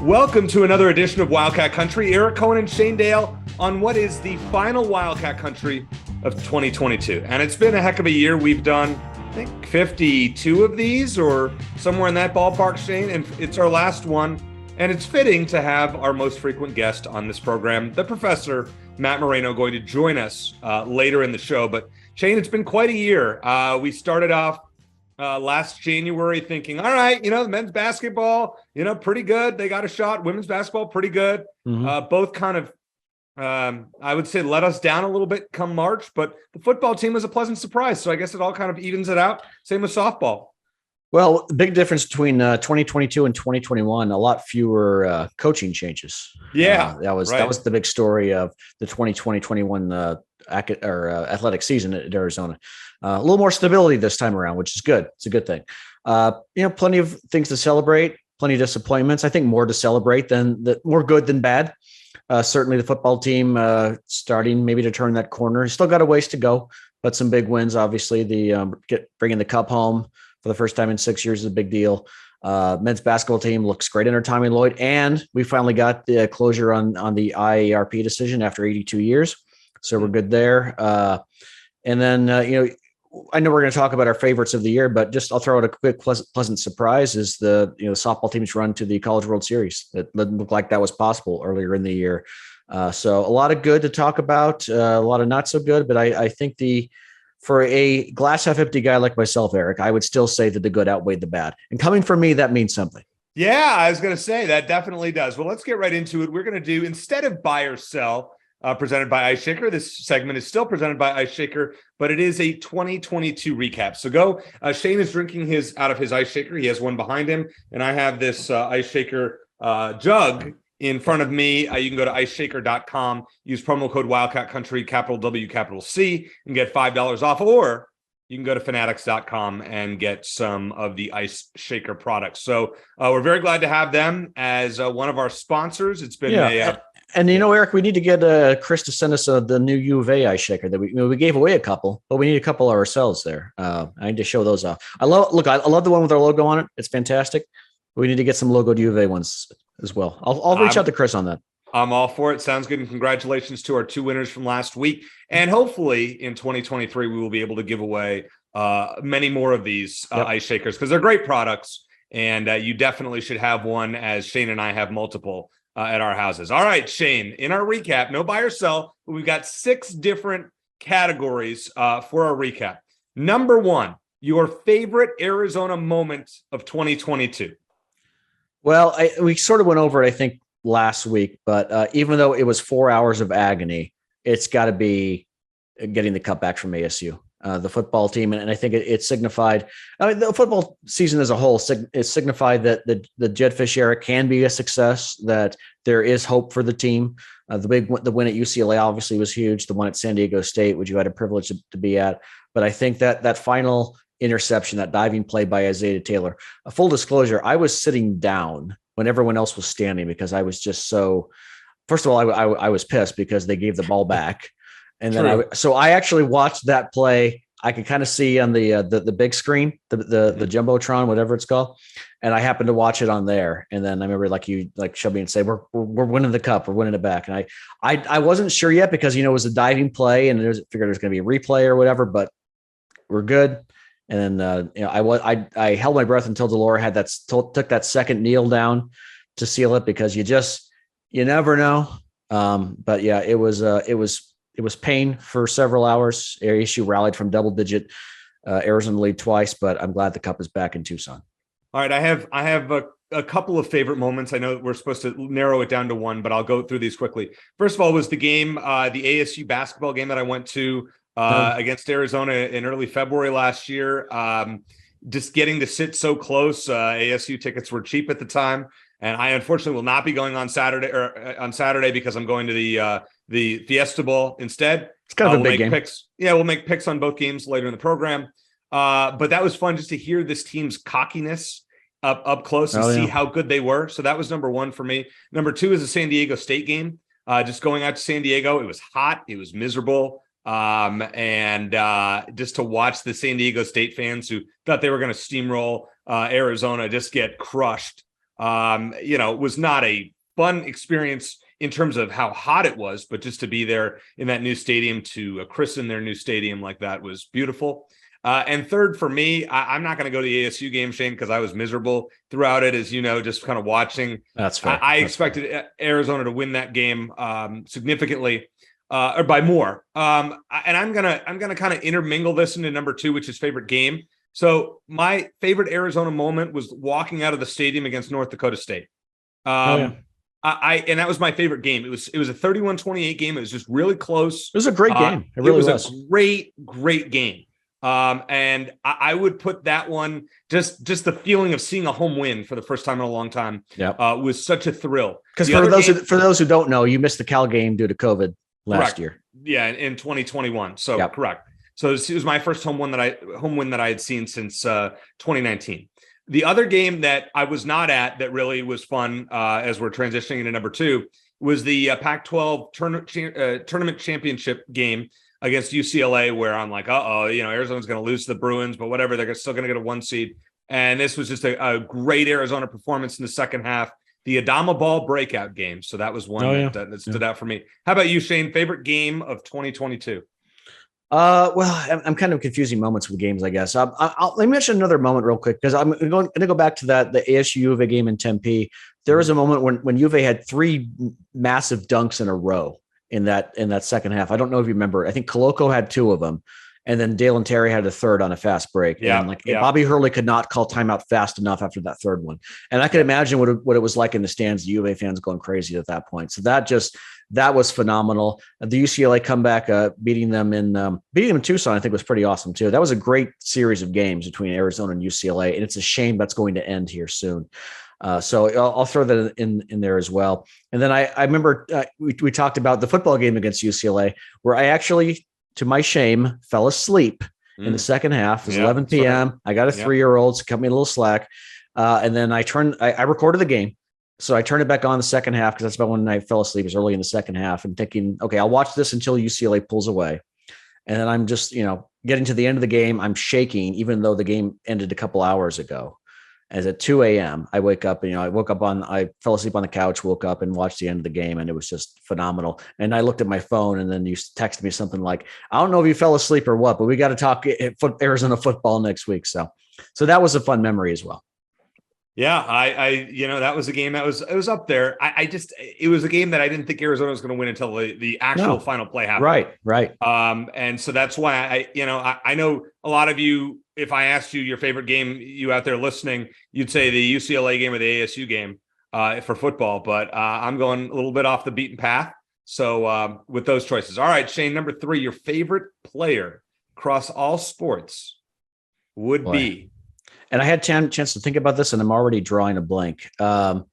Welcome to another edition of Wildcat Country. Eric Cohen and Shane Dale on what is the final Wildcat Country of 2022. And it's been a heck of a year. We've done, I think, 52 of these or somewhere in that ballpark, Shane. And it's our last one. And it's fitting to have our most frequent guest on this program, the professor, Matt Moreno, going to join us later in the show. But Shane, it's been quite a year. We started off last January thinking, all right, the men's basketball, pretty good. They got a shot. Women's basketball, pretty good. Both kind of, I would say, let us down a little bit come March, but the football team was a pleasant surprise. So I guess it all kind of evens it out. Same with softball. Well, the big difference between 2022 and 2021, a lot fewer coaching changes. Yeah, that was the big story of the 2020-21 athletic season at Arizona. A little more stability this time around, which is good. It's a good thing. Plenty of things to celebrate, plenty of disappointments. I think more to celebrate more good than bad. Certainly the football team starting maybe to turn that corner. Still got a ways to go, but some big wins. Obviously, bringing the cup home for the first time in 6 years is a big deal. Men's basketball team looks great under Tommy Lloyd, and we finally got the closure on the IARP decision after 82 years. So we're good there. And then, I know we're going to talk about our favorites of the year, but I'll throw out a quick pleasant surprise is the softball team's run to the College World Series. It didn't look like that was possible earlier in the year. So a lot of good to talk about, a lot of not so good, but I think for a glass half empty guy like myself, Eric, I would still say that the good outweighed the bad. And coming from me, that means something. Yeah, I was going to say that definitely does. Well, let's get right into it. We're going to do, instead of buy or sell, presented by Ice Shaker. This segment is still presented by Ice Shaker, but it is a 2022 recap. So go. Shane is drinking out of his Ice Shaker. He has one behind him, and I have this Ice Shaker jug in front of me. You can go to iceshaker.com, use promo code Wildcat Country, capital W, capital C, and get $5 off. Or you can go to fanatics.com and get some of the Ice Shaker products. So we're very glad to have them as one of our sponsors. It's been And Eric, we need to get Chris to send us the new U of A Ice Shaker that we gave away a couple, but we need a couple ourselves there. I need to show those off. I love the one with our logo on it. It's fantastic. We need to get some logoed U of A ones as well. I'll reach out to Chris on that. I'm all for it. Sounds good. And congratulations to our two winners from last week. And hopefully in 2023, we will be able to give away many more of these Ice Shakers because they're great products. And you definitely should have one, as Shane and I have multiple at our houses. All right, Shane, in our recap, no buy or sell, but we've got 6 different categories for our recap. Number 1, your favorite Arizona moment of 2022. Well, we sort of went over it, I think, last week, but even though it was 4 hours of agony, it's got to be getting the cup back from ASU. The football team, and I think it signified. The football season as a whole, it signified that the Jedfish era can be a success. That there is hope for the team. The win at UCLA obviously was huge. The one at San Diego State, which you had a privilege to be at. But I think that final interception, that diving play by Isaiah Taylor. A full disclosure, I was sitting down when everyone else was standing because I was just so. First of all, I was pissed because they gave the ball back. And then I actually watched that play. I could kind of see on the big screen, the Jumbotron, whatever it's called. And I happened to watch it on there. And then I remember you showed me and say, we're winning the cup, we're winning it back. And I wasn't sure yet because, it was a diving play and figured there's going to be a replay or whatever, but we're good. And then, I held my breath until Delora had took that second kneel down to seal it because you never know. But yeah, it was pain for several hours. ASU rallied from double-digit Arizona lead twice, but I'm glad the cup is back in Tucson. All right, I have a couple of favorite moments. I know we're supposed to narrow it down to one, but I'll go through these quickly. First of all, was the game, the ASU basketball game that I went to against Arizona in early February last year. Just getting to sit so close. ASU tickets were cheap at the time. And I unfortunately will not be going on Saturday because I'm going to the Fiesta Bowl instead. It's kind of a big game. We'll make picks on both games later in the program. But that was fun just to hear this team's cockiness up close and see how good they were. So that was number 1 for me. Number 2 is the San Diego State game. Just going out to San Diego, it was hot, it was miserable. And just to watch the San Diego State fans who thought they were going to steamroll Arizona just get crushed It was not a fun experience in terms of how hot it was, but just to be there in that new stadium, to christen their new stadium like that was beautiful. And third for me, I'm not going to go to the ASU game, Shane, because I was miserable throughout it, as you know, just kind of watching. That's fair. I expected Arizona to win that game significantly, or by more. And I'm gonna kind of intermingle this into number two, which is favorite game. So my favorite Arizona moment was walking out of the stadium against North Dakota State. And that was my favorite game. It was a 31-28 game. It was just really close. It was a great game. It really was a great game. And I would put that one, just the feeling of seeing a home win for the first time in a long time, was such a thrill. Because for those who don't know, you missed the Cal game due to COVID last year. Yeah, in 2021. So correct. So it was my first home win that I had seen since 2019. The other game that I was not at that really was fun, as we're transitioning into number two, was the Pac-12 tournament championship game against UCLA, where I'm like, Arizona's going to lose to the Bruins, but whatever, they're still going to get a 1 seed. And this was just a great Arizona performance in the second half. The Adama Ball breakout game. So that was one that stood out for me. How about you, Shane? Favorite game of 2022? Well, I'm kind of confusing moments with games, I guess. Let me mention another moment real quick, because I'm going to go back to the ASU U of A game in Tempe. There was a moment when U of A had 3 massive dunks in a row in that second half. I don't know if you remember. I think Coloco had 2 of them, and then Dalen Terry had a third on a fast break. Bobby Hurley could not call timeout fast enough after that third one. And I could imagine what it was like in the stands, the U of A fans going crazy at that point. So that was phenomenal. The UCLA comeback, beating them in Tucson, I think was pretty awesome too. That was a great series of games between Arizona and UCLA, and it's a shame that's going to end here soon. So I'll throw that in there as well. And then I remember we talked about the football game against UCLA, where I actually, to my shame, fell asleep in the second half. It was 11 p.m. Sorry. I got a 3-year-old, so cut me a little slack. And then I recorded the game. So I turned it back on the second half, because that's about when I fell asleep. It was early in the second half, and thinking, okay, I'll watch this until UCLA pulls away. And then I'm just, getting to the end of the game. I'm shaking, even though the game ended a couple hours ago. As at 2 a.m., I wake up, and, I fell asleep on the couch, woke up and watched the end of the game, and it was just phenomenal. And I looked at my phone, and then you texted me something like, I don't know if you fell asleep or what, but we got to talk Arizona football next week. So that was a fun memory as well. Yeah, that was a game it was up there. It was a game that I didn't think Arizona was going to win until the actual final play happened. Right. And so that's why I know a lot of you, if I asked you your favorite game, you out there listening, you'd say the UCLA game or the ASU game for football. But I'm going a little bit off the beaten path. So with those choices. All right, Shane, number 3, your favorite player across all sports would be. And I had a chance to think about this, and I'm already drawing a blank. First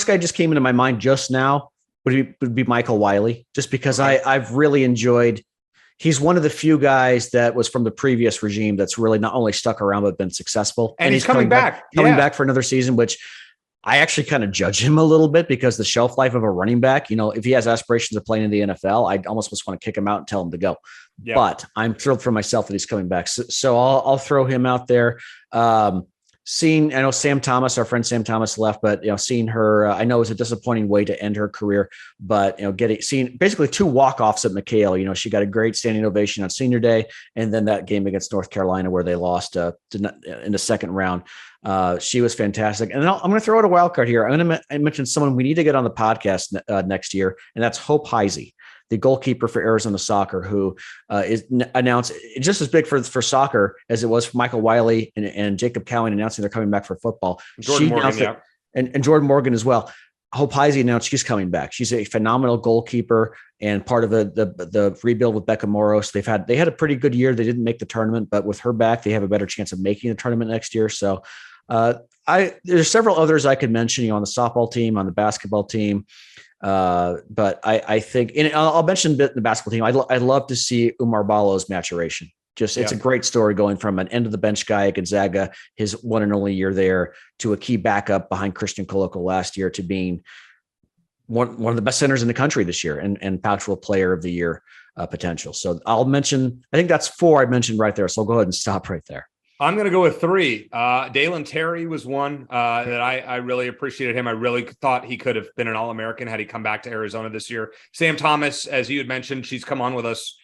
guy just came into my mind just now would be Michael Wiley, just because I've really enjoyed. He's one of the few guys that was from the previous regime that's really not only stuck around but been successful. And he's coming back for another season, which I actually kind of judge him a little bit, because the shelf life of a running back, if he has aspirations of playing in the NFL, I almost just want to kick him out and tell him to go. Yeah. But I'm thrilled for myself that he's coming back. So I'll throw him out there. I know Sam Thomas, our friend Sam Thomas left, but seeing her, I know it was a disappointing way to end her career, but seeing basically 2 walk-offs at McHale. She got a great standing ovation on Senior Day, and then that game against North Carolina where they lost in the second round. She was fantastic. And I'm going to throw out a wild card here. I'm going to mention someone we need to get on the podcast next year, and that's Hope Heisey, the goalkeeper for Arizona Soccer, who is announced just as big for soccer as it was for Michael Wiley and Jacob Cowan announcing they're coming back for football. Jordan Morgan, and Jordan Morgan as well. Hope Heisey announced she's coming back. She's a phenomenal goalkeeper and part of the rebuild with Becca Moros. They had a pretty good year. They didn't make the tournament, but with her back, they have a better chance of making the tournament next year. So there's several others I could mention, on the softball team, on the basketball team. But I think, and I'll mention the basketball team. I'd love to see Umar Balo's maturation. It's a great story going from an end of the bench guy at Gonzaga, his one and only year there, to a key backup behind Christian Coloco last year, to being one of the best centers in the country this year and Pac-12 player of the year potential. So I'll mention, I think that's 4 I mentioned right there. So I'll go ahead and stop right there. I'm going to go with 3. Dalen Terry was one that I really appreciated him. I really thought he could have been an All-American had he come back to Arizona this year. Sam Thomas, as you had mentioned, she's come on with us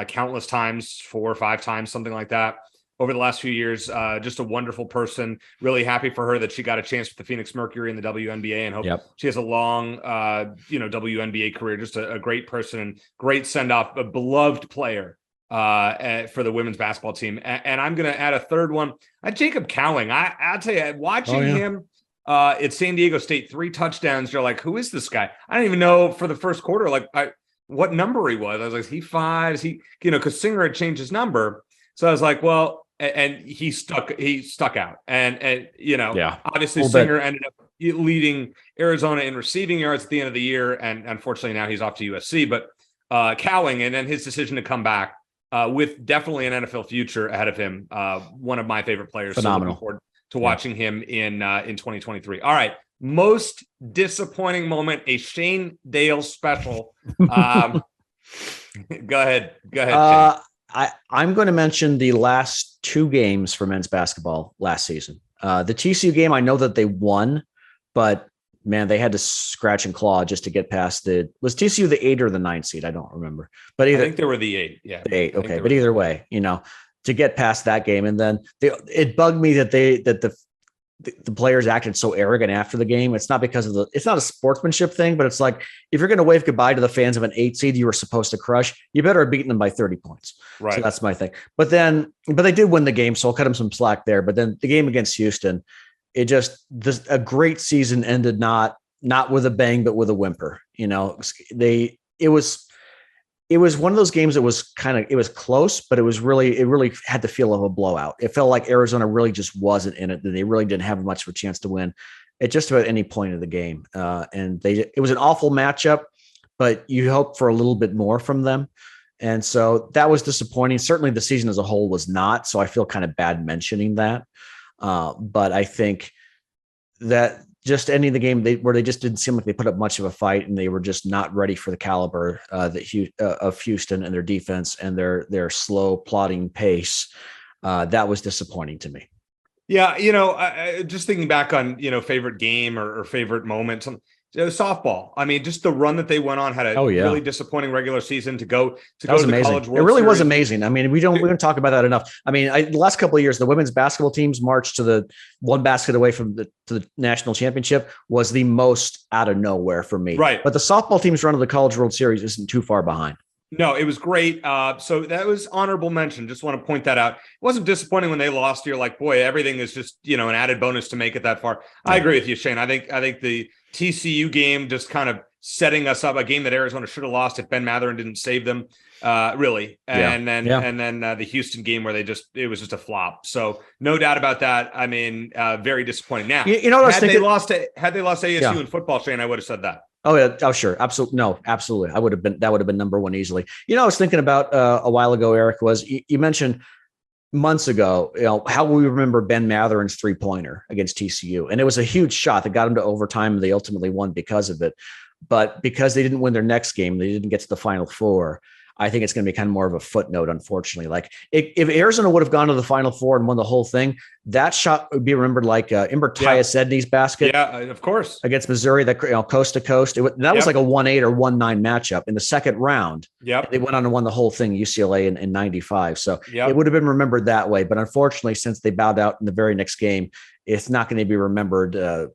countless times, 4 or 5 times, something like that, over the last few years. Just a wonderful person. Really happy for her that she got a chance with the Phoenix Mercury in the WNBA, and hope she has a long, WNBA career. Just a great person and great send-off, a beloved player for the women's basketball team. And I'm going to add a third one. Jacob Cowing. I'll tell you, watching him at San Diego State, 3 touchdowns, you're like, who is this guy? I don't even know for the first quarter, what number he was. I was like, is he 5? Is he, because Singer had changed his number. So I was like, well, and he stuck out. And obviously Singer ended up leading Arizona in receiving yards at the end of the year. And unfortunately now he's off to USC, but Cowing, and then his decision to come back with definitely an NFL future ahead of him. One of my favorite players. Phenomenal. So looking forward to watching him in 2023. All right. Most disappointing moment, a Shane Dale special. Go ahead, Shane. I'm going to mention the last 2 games for men's basketball last season. The TCU game, I know that they won, but man, they had to scratch and claw just to get past was TCU the 8 or the 9 seed? I don't remember, but I think they were the 8. Yeah. The 8. Okay. But either way, to get past that game. And then it bugged me that the players acted so arrogant after the game. It's not because it's not a sportsmanship thing, but it's like, if you're going to wave goodbye to the fans of an 8 seed you were supposed to crush, you better have beaten them by 30 points. Right. So that's my thing. But they did win the game, so I'll cut them some slack there. But then the game against Houston, a great season ended not with a bang, but with a whimper. It was one of those games that was it was close, but it really had the feel of a blowout. It felt like Arizona really just wasn't in it. They really didn't have much of a chance to win at just about any point of the game. And it was an awful matchup, but you hope for a little bit more from them. And so that was disappointing. Certainly the season as a whole was not. So I feel kind of bad mentioning that. But I think that just ending the game where they just didn't seem like they put up much of a fight, and they were just not ready for the caliber of Houston and their defense and their slow plodding pace. That was disappointing to me. Yeah. Just thinking back on, favorite game or favorite moment, softball. I mean, just the run that they went on had a really disappointing regular season to go to the College World It really was Series. amazing. I mean, we don't talk about that enough. I mean, the last couple of years, the women's basketball teams marched to the one basket away from to the national championship was the most out of nowhere for me. Right. But the softball team's run of the College World Series isn't too far behind. No, it was great. So that was honorable mention. Just want to point that out. It wasn't disappointing when they lost. You're like, boy, everything is just, an added bonus to make it that far. Yeah. I agree with you, Shane. I think the TCU game just kind of setting us up, a game that Arizona should have lost if Ben Mathurin didn't save them, really. And then the Houston game where it was just a flop. So no doubt about that. I mean, very disappointing. Now, what I was thinking? Had they lost ASU in football, Shane, I would have said that. Oh yeah. Oh sure. Absolutely. No, absolutely. That would have been number 1 easily. I was thinking about a while ago, Eric, was you mentioned months ago, how we remember Ben Mathurin's 3-pointer against TCU. And it was a huge shot that got them to overtime. And they ultimately won because of it. But because they didn't win their next game, they didn't get to the Final Four. I think it's going to be kind of more of a footnote, unfortunately. Like if Arizona would have gone to the Final Four and won the whole thing, that shot would be remembered like Tyus Edney's basket. Yeah, of course. Against Missouri, that coast to coast. That was like a 1-8 or 1-9 matchup in the second round. Yep. They went on and won the whole thing, UCLA in 95. So it would have been remembered that way. But unfortunately, since they bowed out in the very next game, it's not going to be remembered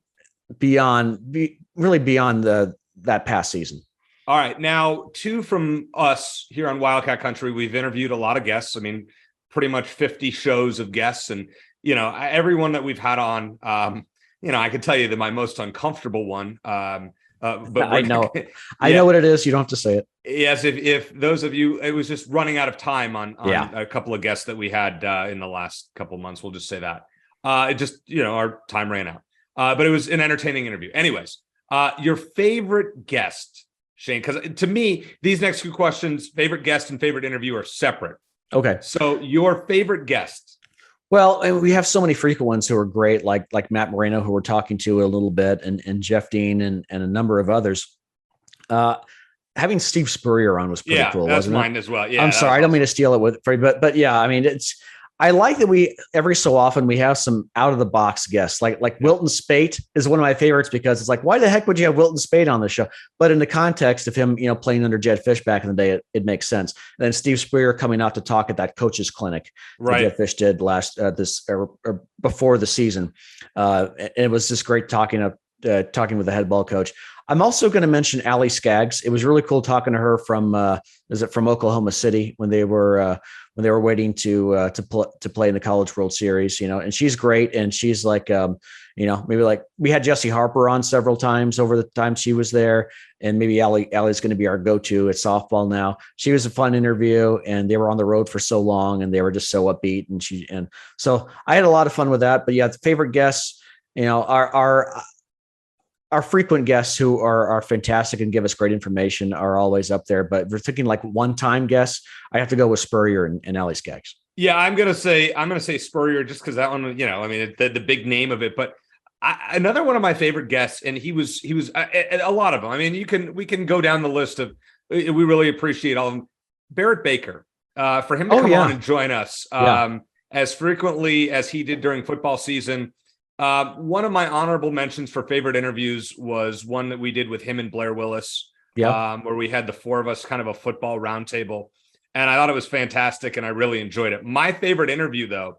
beyond that past season. All right. Now, 2 from us here on Wildcat Country. We've interviewed a lot of guests. I mean, pretty much 50 shows of guests. And, everyone that we've had on, I can tell you that my most uncomfortable one. But I know. I know what it is. You don't have to say it. Yes. If those of you, it was just running out of time on a couple of guests that we had in the last couple of months. We'll just say that. It just, our time ran out. But it was an entertaining interview. Anyways, your favorite guest, Shane, because to me, these next 2 questions, favorite guest and favorite interview, are separate. Okay. So your favorite guest. Well, we have so many frequent ones who are great, like Matt Moreno, who we're talking to a little bit, and Jeff Dean and a number of others. Having Steve Spurrier on was pretty cool, wasn't it? Yeah, that's mine as well. Yeah, I'm sorry, I don't mean to steal it but yeah, I mean, I like that we every so often we have some out of the box guests, like Wilton Spate is one of my favorites because it's like, why the heck would you have Wilton Spate on the show? But in the context of him, playing under Jed Fish back in the day, it makes sense. And then Steve Spurrier coming out to talk at that coaches clinic that Jed Fish did before the season. And it was just great talking with the head ball coach. I'm also going to mention Allie Skaggs. It was really cool talking to her from Oklahoma City when they were waiting to play in the College World Series, and she's great. And she's like, maybe like we had Jesse Harper on several times over the time she was there. And maybe Allie's going to be our go-to at softball now. She was a fun interview, and they were on the road for so long and they were just so upbeat. And so I had a lot of fun with that. But yeah, the favorite guests, our frequent guests who are fantastic and give us great information are always up there. But if we're thinking like one-time guests, I have to go with Spurrier and Allie Skaggs. Yeah, I'm gonna say Spurrier just because that one, the big name of it. But another one of my favorite guests, and he was a lot of them. I mean, we can go down the list of. We really appreciate all of them. Barrett Baker, for him to come on and join us as frequently as he did during football season. One of my honorable mentions for favorite interviews was one that we did with him and Blair Willis, where we had the four of us, kind of a football roundtable, and I thought it was fantastic, and I really enjoyed it. My favorite interview, though,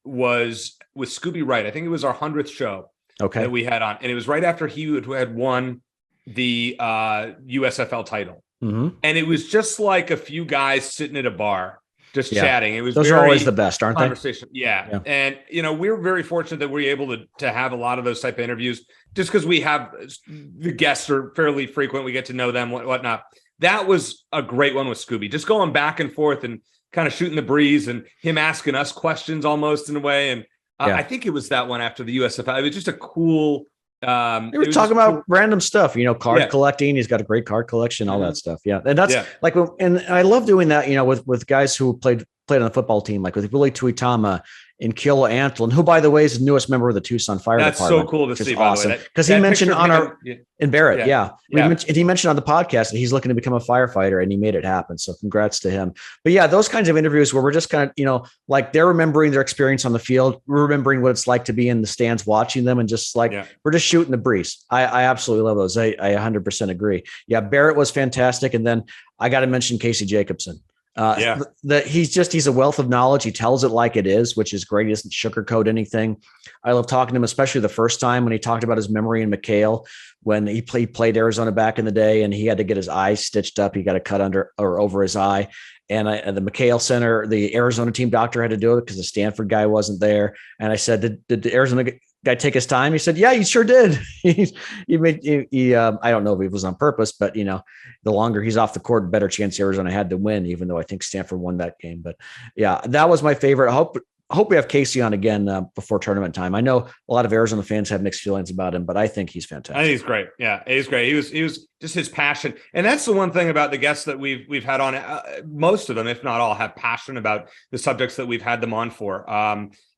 was with Scooby Wright. I think it was our 100th show that we had on, and it was right after he had won the USFL title, and it was just like a few guys sitting at a bar. Just chatting. It was those are always the best, aren't conversation. They? Yeah. And we're very fortunate that we're able to have a lot of those type of interviews just because we have the guests are fairly frequent. We get to know them, whatnot. That was a great one with Scooby, just going back and forth and kind of shooting the breeze and him asking us questions almost in a way. And I think it was that one after the USFL. It was just a cool. We were talking about random stuff, card collecting. He's got a great card collection, all that stuff. Yeah. And that's like, and I love doing that, with guys who played on the football team, like with Willie Tuitama and Keola Antlin, who, by the way, is the newest member of the Tucson Fire Department. That's so cool to see, awesome. Because he mentioned on our in Barrett. He mentioned on the podcast that he's looking to become a firefighter, and he made it happen. So congrats to him. But yeah, those kinds of interviews where we're just kind of, like they're remembering their experience on the field, we're remembering what it's like to be in the stands watching them, and just like we're just shooting the breeze. I absolutely love those. I 100% agree. Yeah, Barrett was fantastic. And then I got to mention Casey Jacobson. He's a wealth of knowledge. He tells it like it is, which is great. He doesn't sugarcoat anything. I love talking to him, especially the first time when he talked about his memory in McHale when he played Arizona back in the day, and he had to get his eye stitched up. He got a cut under or over his eye, and the McHale Center, the Arizona team doctor had to do it because the Stanford guy wasn't there. And I said, did the Arizona guy take his time? He said, yeah, he sure did. I don't know if it was on purpose, but the longer he's off the court, the better chance Arizona had to win, even though I think Stanford won that game. But yeah, that was my favorite. I hope we have Casey on again before tournament time. I know a lot of Arizona fans have mixed feelings about him, but I think he's fantastic. I think he's great. Yeah, he's great. He was just his passion. And that's the one thing about the guests that we've had on, most of them, if not all, have passion about the subjects that we've had them on for.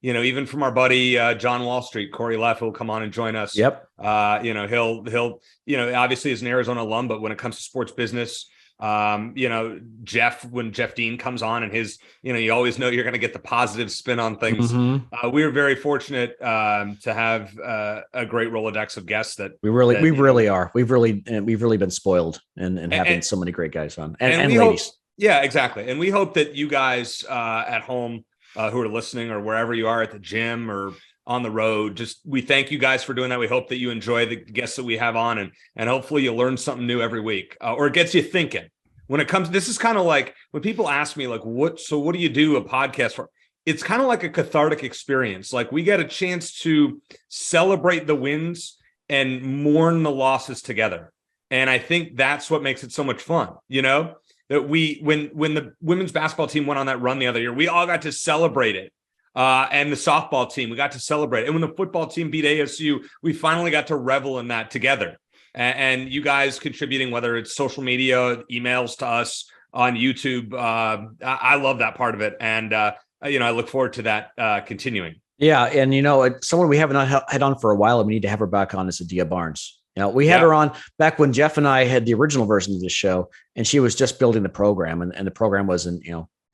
Even from our buddy, John Wall Street, Corey Leff, who'll come on and join us. Yep. He'll obviously is an Arizona alum, but when it comes to sports business, Jeff, when Jeff Dean comes on and his, you always know you're going to get the positive spin on things. Mm-hmm. We were very fortunate to have a great Rolodex of guests that we really are. We've really been spoiled and having so many great guys on and ladies. Yeah, exactly. And we hope that you guys at home who are listening or wherever you are at the gym or on the road, we thank you guys for doing that. We hope that you enjoy the guests that we have on, and hopefully you learn something new every week, or it gets you thinking. When it comes, this is kind of like when people ask me, like, what do you do a podcast for? It's kind of like a cathartic experience. Like we get a chance to celebrate the wins and mourn the losses together. And I think that's what makes it so much fun, that when the women's basketball team went on that run the other year, we all got to celebrate it. And the softball team, we got to celebrate. And when the football team beat ASU, we finally got to revel in that together. And you guys contributing, whether it's social media, emails to us on YouTube. I love that part of it. And, I look forward to that continuing. Yeah. And, someone we haven't had on for a while, and we need to have her back on, is Adia Barnes. We had her on back when Jeff and I had the original version of this show, and she was just building the program, and the program wasn't,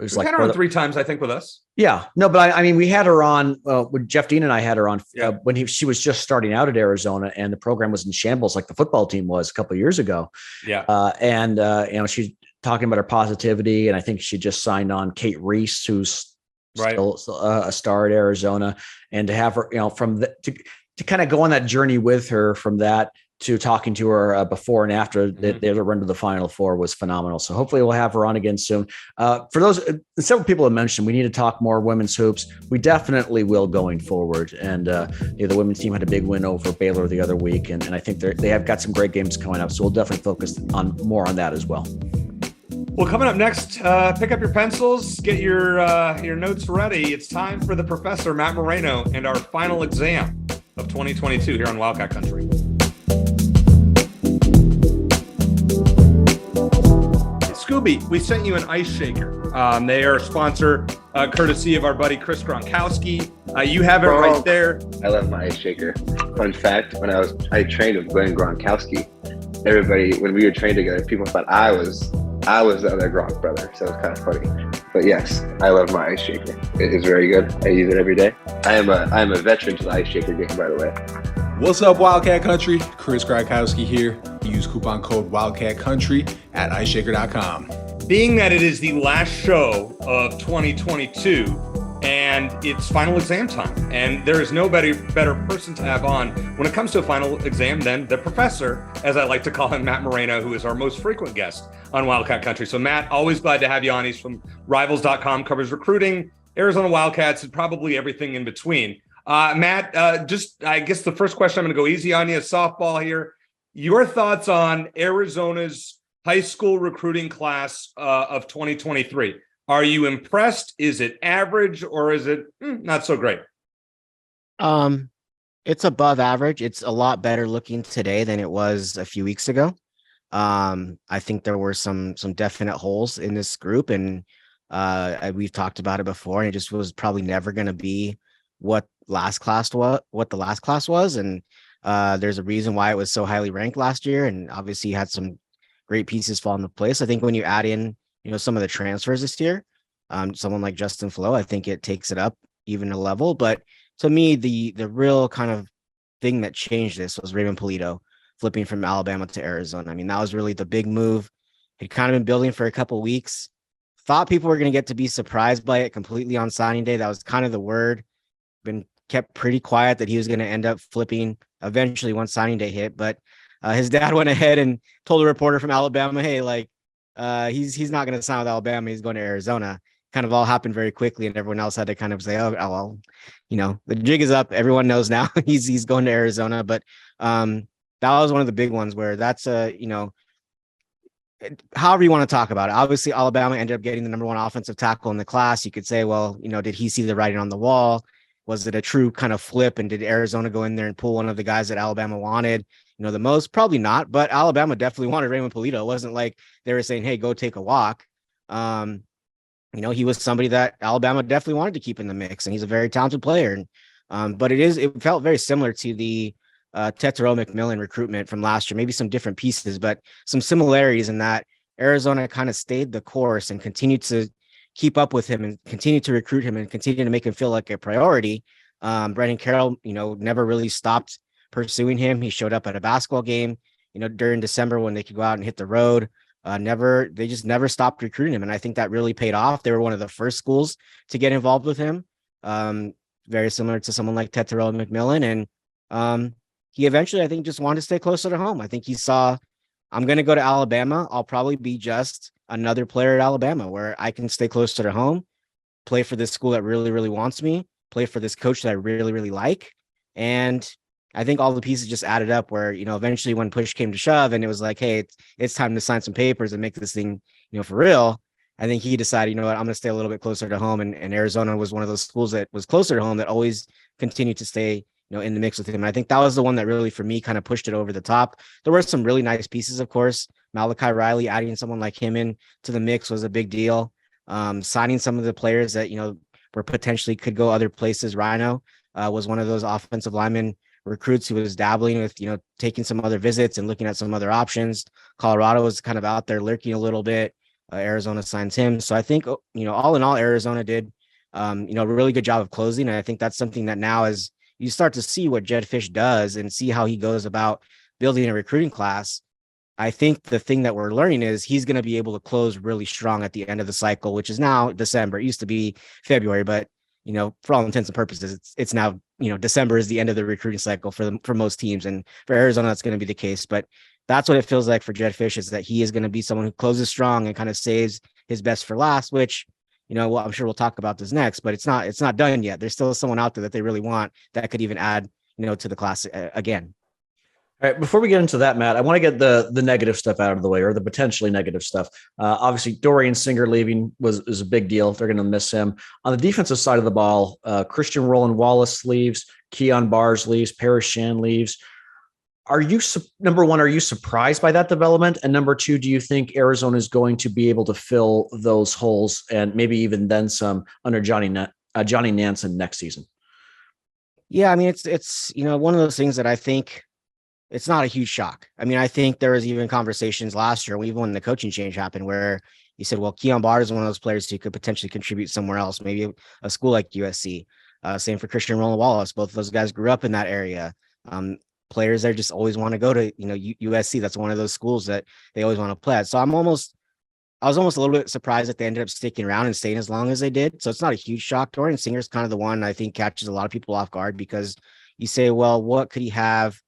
It was We've like had her on 3 times, I think, with us. Yeah, no, but I mean, we had her on when Jeff Dean and I had her on when she was just starting out at Arizona, and the program was in shambles, like the football team was a couple of years ago. Yeah, she's talking about her positivity, and I think she just signed on Kate Reese, who's still a star at Arizona, and to have her, to kind of go on that journey with her from that to talking to her before and after the run to the Final Four was phenomenal. So hopefully we'll have her on again soon. For those, several people have mentioned we need to talk more women's hoops. We definitely will going forward. And the women's team had a big win over Baylor the other week, and I think they have got some great games coming up. So we'll definitely focus on more on that as well. Well, coming up next, pick up your pencils, get your notes ready. It's time for the Professor Matt Moreno and our final exam of 2022 here on Wildcat Country. Scooby, we sent you an ice shaker. They are a sponsor, courtesy of our buddy Chris Gronkowski. You have it right there. I love my ice shaker. Fun fact: when I trained with Glenn Gronkowski, when we were trained together, people thought I was the other Gronk brother, so it's kind of funny. But yes, I love my ice shaker. It is very good. I use it every day. I am a veteran to the ice shaker game, by the way. What's up, Wildcat Country? Chris Gronkowski here. Use coupon code Wildcat Country at iceshaker.com. Being that it is the last show of 2022 and it's final exam time, and there is no better person to have on when it comes to a final exam than the professor, as I like to call him, Matt Moreno, who is our most frequent guest on Wildcat Country. So Matt, always glad to have you on. He's from Rivals.com, covers recruiting, Arizona Wildcats, and probably everything in between. Matt, I guess the first question, I'm going to go easy on you, softball here. Your thoughts on Arizona's high school recruiting class of 2023. Are you impressed? Is it average, or is it not so great? It's above average. It's a lot better looking today than it was a few weeks ago. I think there were some definite holes in this group, and we've talked about it before, and it just was probably never going to be what the last class was. And there's a reason why it was so highly ranked last year, and obviously had some great pieces fall into place. I think when you add in, some of the transfers this year, someone like Justin Flo, I think it takes it up even a level. But to me, the real kind of thing that changed this was Raymond Polito flipping from Alabama to Arizona. I mean, that was really the big move. He'd kind of been building for a couple of weeks. Thought people were going to get to be surprised by it completely on signing day. That was kind of the word. Been kept pretty quiet that he was going to end up flipping eventually once signing day hit. But his dad went ahead and told a reporter from Alabama, hey, he's not going to sign with Alabama. He's going to Arizona. Kind of all happened very quickly, and everyone else had to kind of say, oh well, the jig is up. Everyone knows now he's going to Arizona. But that was one of the big ones where that's however you want to talk about it. Obviously, Alabama ended up getting the number one offensive tackle in the class. You could say, well, did he see the writing on the wall? Was it a true kind of flip? And did Arizona go in there and pull one of the guys that Alabama wanted, the most? Probably not, but Alabama definitely wanted Raymond Polito. It wasn't like they were saying, hey, go take a walk. He was somebody that Alabama definitely wanted to keep in the mix, and he's a very talented player. And but it felt very similar to the Tetero McMillan recruitment from last year, maybe some different pieces, but some similarities in that Arizona kind of stayed the course and continued to keep up with him and continue to recruit him and continue to make him feel like a priority. Brendan Carroll, never really stopped pursuing him. He showed up at a basketball game, during December when they could go out and hit the road. They just never stopped recruiting him. And I think that really paid off. They were one of the first schools to get involved with him. Very similar to someone like Tetero McMillan. And he eventually, I think, just wanted to stay closer to home. I think he saw, I'm going to go to Alabama. I'll probably be just another player at Alabama where I can stay closer to home, play for this school that really, really wants me, play for this coach that I really, really like. And I think all the pieces just added up where, eventually when push came to shove and it was like, hey, it's time to sign some papers and make this thing, for real. I think he decided, I'm going to stay a little bit closer to home. And Arizona was one of those schools that was closer to home that always continued to stay, in the mix with him. And I think that was the one that really, for me, kind of pushed it over the top. There were some really nice pieces, of course. Malachi Riley, adding someone like him in to the mix was a big deal. Signing some of the players that, were potentially could go other places. Rhino was one of those offensive linemen recruits who was dabbling with, taking some other visits and looking at some other options. Colorado was kind of out there lurking a little bit. Arizona signs him. So I think, all in all, Arizona did, a really good job of closing. And I think that's something that now, as you start to see what Jed Fish does and see how he goes about building a recruiting class, I think the thing that we're learning is he's going to be able to close really strong at the end of the cycle, which is now December. It used to be February, but for all intents and purposes, it's now, December is the end of the recruiting cycle for most teams, and for Arizona, that's going to be the case. But that's what it feels like for Jed Fish, is that he is going to be someone who closes strong and kind of saves his best for last. Which, well, I'm sure we'll talk about this next, but it's not done yet. There's still someone out there that they really want that could even add, to the class again. All right, before we get into that, Matt, I want to get the negative stuff out of the way, or the potentially negative stuff. Obviously, Dorian Singer leaving is a big deal. They're going to miss him. On the defensive side of the ball, Christian Roland Wallace leaves, Keon Bars leaves, Paris Shan leaves. Number one, are you surprised by that development? And number two, do you think Arizona is going to be able to fill those holes and maybe even then some under Johnny Nansen next season? Yeah, I mean, it's one of those things that I think it's not a huge shock. I mean, I think there was even conversations last year, even when the coaching change happened, where you said, well, Keon Barr is one of those players who could potentially contribute somewhere else, maybe a school like USC. Same for Christian Roland Wallace. Both of those guys grew up in that area. Players there just always want to go to, USC. That's one of those schools that they always want to play at. So I was almost a little bit surprised that they ended up sticking around and staying as long as they did. So it's not a huge shock. Dorian Singer's kind of the one I think catches a lot of people off guard, because you say, well, what could he have,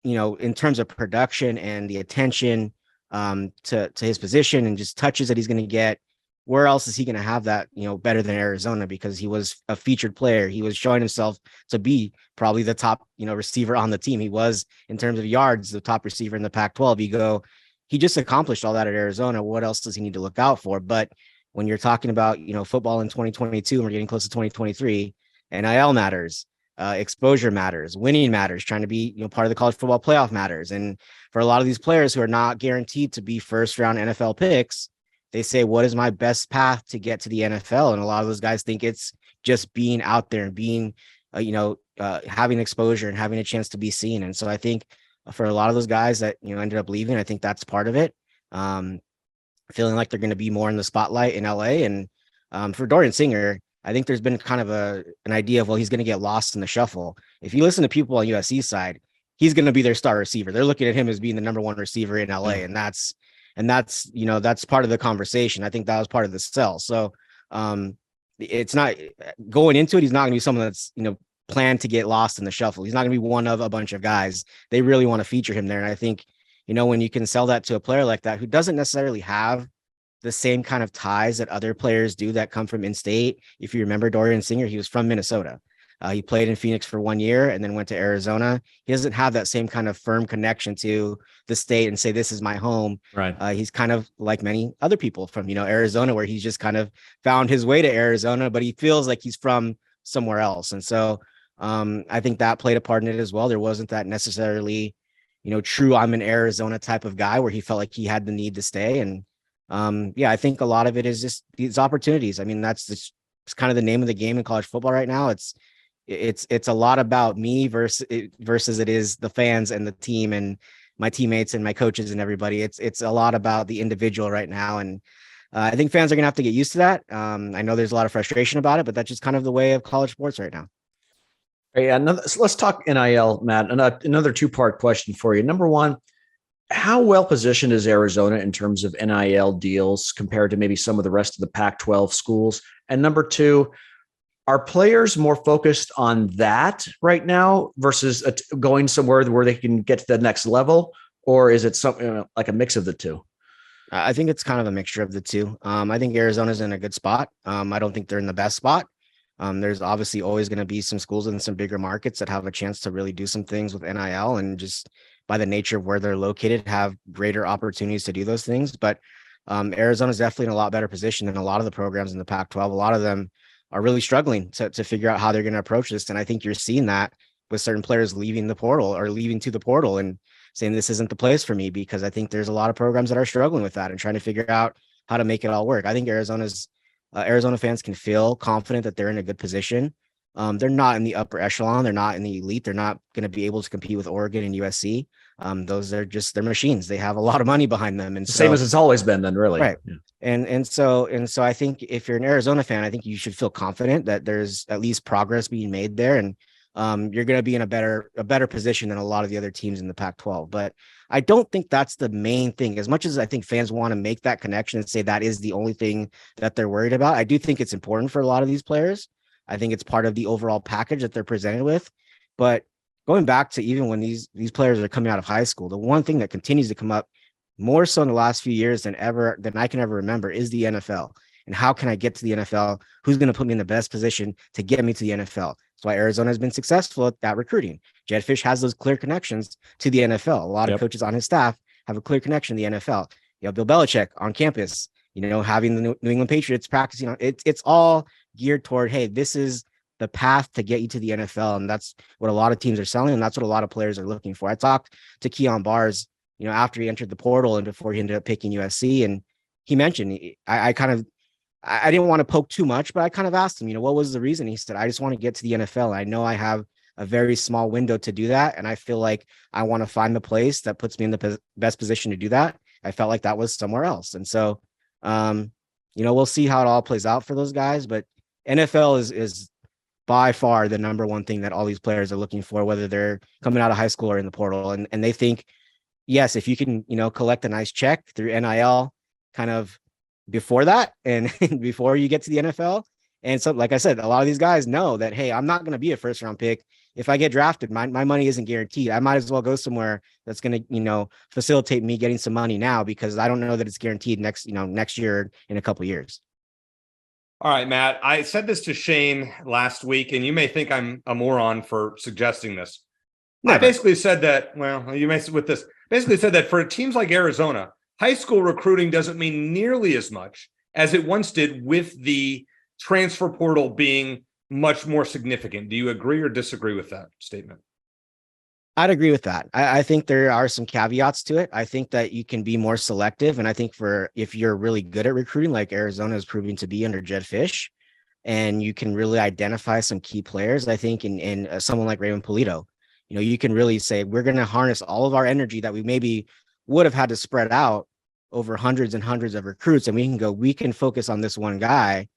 in terms of production and the attention to his position and just touches that he's going to get? Where else is he going to have that, better than Arizona? Because he was a featured player. He was showing himself to be probably the top, receiver on the team. He was, in terms of yards, the top receiver in the Pac-12. He just accomplished all that at Arizona. What else does he need to look out for? But when you're talking about, football in 2022, and we're getting close to 2023, NIL matters. Exposure matters, winning matters, trying to be, part of the college football playoff matters. And for a lot of these players who are not guaranteed to be first round NFL picks, they say, what is my best path to get to the NFL? And a lot of those guys think it's just being out there and being, having exposure and having a chance to be seen. And so I think for a lot of those guys that, ended up leaving, I think that's part of it. Feeling like they're going to be more in the spotlight in LA. And for Dorian Singer, I think there's been kind of an idea of, well, he's going to get lost in the shuffle. If you listen to people on USC side, he's going to be their star receiver. They're looking at him as being the number one receiver in LA. And that's part of the conversation. I think that was part of the sell. So it's not going into it. He's not going to be someone that's, planned to get lost in the shuffle. He's not going to be one of a bunch of guys. They really want to feature him there. And I think, when you can sell that to a player like that, who doesn't necessarily have the same kind of ties that other players do that come from in-state. If you remember Dorian Singer, he was from Minnesota. He played in Phoenix for 1 year and then went to Arizona. He doesn't have that same kind of firm connection to the state and say, this is my home. Right. He's kind of like many other people from, Arizona, where he's just kind of found his way to Arizona, but he feels like he's from somewhere else. And so I think that played a part in it as well. There wasn't that necessarily, true, I'm an Arizona type of guy where he felt like he had the need to stay. And I think a lot of it is just these opportunities. I mean, it's kind of the name of the game in college football right now. It's a lot about me versus it is the fans and the team and my teammates and my coaches and everybody. It's a lot about the individual right now. And I think fans are going to have to get used to that. I know there's a lot of frustration about it, but that's just kind of the way of college sports right now. Yeah, so let's talk NIL, Matt. Another two-part question for you. Number one, how well positioned is Arizona in terms of NIL deals compared to maybe some of the rest of the Pac-12 schools? And number two, are players more focused on that right now versus going somewhere where they can get to the next level? Or is it something like a mix of the two? I think it's kind of a mixture of the two. I think Arizona's in a good spot. I don't think they're in the best spot. There's obviously always going to be some schools in some bigger markets that have a chance to really do some things with NIL, and just by the nature of where they're located, have greater opportunities to do those things. But Arizona is definitely in a lot better position than a lot of the programs in the Pac-12. A lot of them are really struggling to figure out how they're going to approach this. And I think you're seeing that with certain players leaving the portal or leaving to the portal and saying, this isn't the place for me, because I think there's a lot of programs that are struggling with that and trying to figure out how to make it all work. I think Arizona fans can feel confident that they're in a good position. They're not in the upper echelon. They're not in the elite. They're not going to be able to compete with Oregon and USC. Those are just their machines. They have a lot of money behind them, and Same as it's always been, then, really. Right. Yeah. And so I think if you're an Arizona fan, I think you should feel confident that there's at least progress being made there, and you're going to be in a better position than a lot of the other teams in the Pac-12. But I don't think that's the main thing. As much as I think fans want to make that connection and say that is the only thing that they're worried about, I do think it's important for a lot of these players. I think it's part of the overall package that they're presented with. But going back to even when these players are coming out of high school, the one thing that continues to come up more so in the last few years than I can ever remember is the NFL. And how can I get to the NFL? Who's going to put me in the best position to get me to the NFL? That's why Arizona has been successful at that recruiting. Jedd Fisch has those clear connections to the NFL. A lot of coaches on his staff have a clear connection to the NFL. You know, Bill Belichick on campus, you know, having the New England Patriots practicing on it's all geared toward, hey, this is the path to get you to the NFL. And that's what a lot of teams are selling. And that's what a lot of players are looking for. I talked to Keon Bars, you know, after he entered the portal and before he ended up picking USC. And he mentioned, I didn't want to poke too much, but I kind of asked him, you know, what was the reason? He said, I just want to get to the NFL. I know I have a very small window to do that. And I feel like I want to find the place that puts me in the best position to do that. I felt like that was somewhere else. And so, you know, we'll see how it all plays out for those guys, but NFL is by far the number one thing that all these players are looking for, whether they're coming out of high school or in the portal. And they think, yes, if you can, you know, collect a nice check through NIL kind of before that and before you get to the NFL. And so, like I said, a lot of these guys know that, hey, I'm not going to be a first round pick. If I get drafted, my money isn't guaranteed. I might as well go somewhere that's going to, you know, facilitate me getting some money now, because I don't know that it's guaranteed next year, in a couple of years. All right, Matt, I said this to Shane last week, and you may think I'm a moron for suggesting this. Never. I basically said that, well, you may with this, basically said that for teams like Arizona, high school recruiting doesn't mean nearly as much as it once did, with the transfer portal being much more significant. Do you agree or disagree with that statement? I'd agree with that. I think there are some caveats to it. I think that you can be more selective. And I think if you're really good at recruiting, like Arizona is proving to be under Jedd Fisch, and you can really identify some key players, I think in someone like Raymond Polito, you know, you can really say, we're going to harness all of our energy that we maybe would have had to spread out over hundreds and hundreds of recruits. And we can focus on this one guy,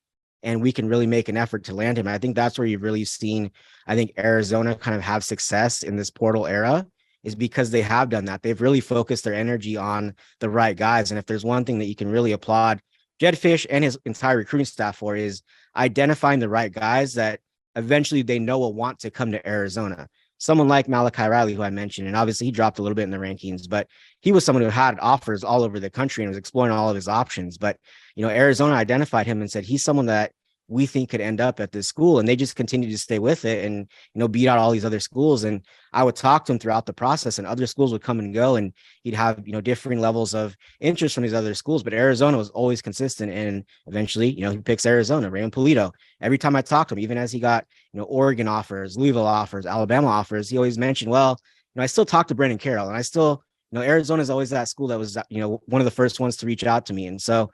and we can really make an effort to land him. I think that's where you've really seen, I think, Arizona kind of have success in this portal era, is because they have done that. They've really focused their energy on the right guys. And if there's one thing that you can really applaud Jedd Fisch and his entire recruiting staff for, is identifying the right guys that eventually they know will want to come to Arizona. Someone like Malachi Riley, who I mentioned, and obviously he dropped a little bit in the rankings, but he was someone who had offers all over the country and was exploring all of his options. But, you know, Arizona identified him and said, he's someone that we think could end up at this school. And they just continue to stay with it and, you know, beat out all these other schools. And I would talk to him throughout the process, and other schools would come and go, and he'd have, you know, differing levels of interest from these other schools. But Arizona was always consistent. And eventually, you know, he picks Arizona. Raymond Polito, every time I talked to him, even as he got, you know, Oregon offers, Louisville offers, Alabama offers, he always mentioned, well, you know, I still talk to Brendan Carroll, and I still, you know, Arizona is always that school that was, you know, one of the first ones to reach out to me. And so,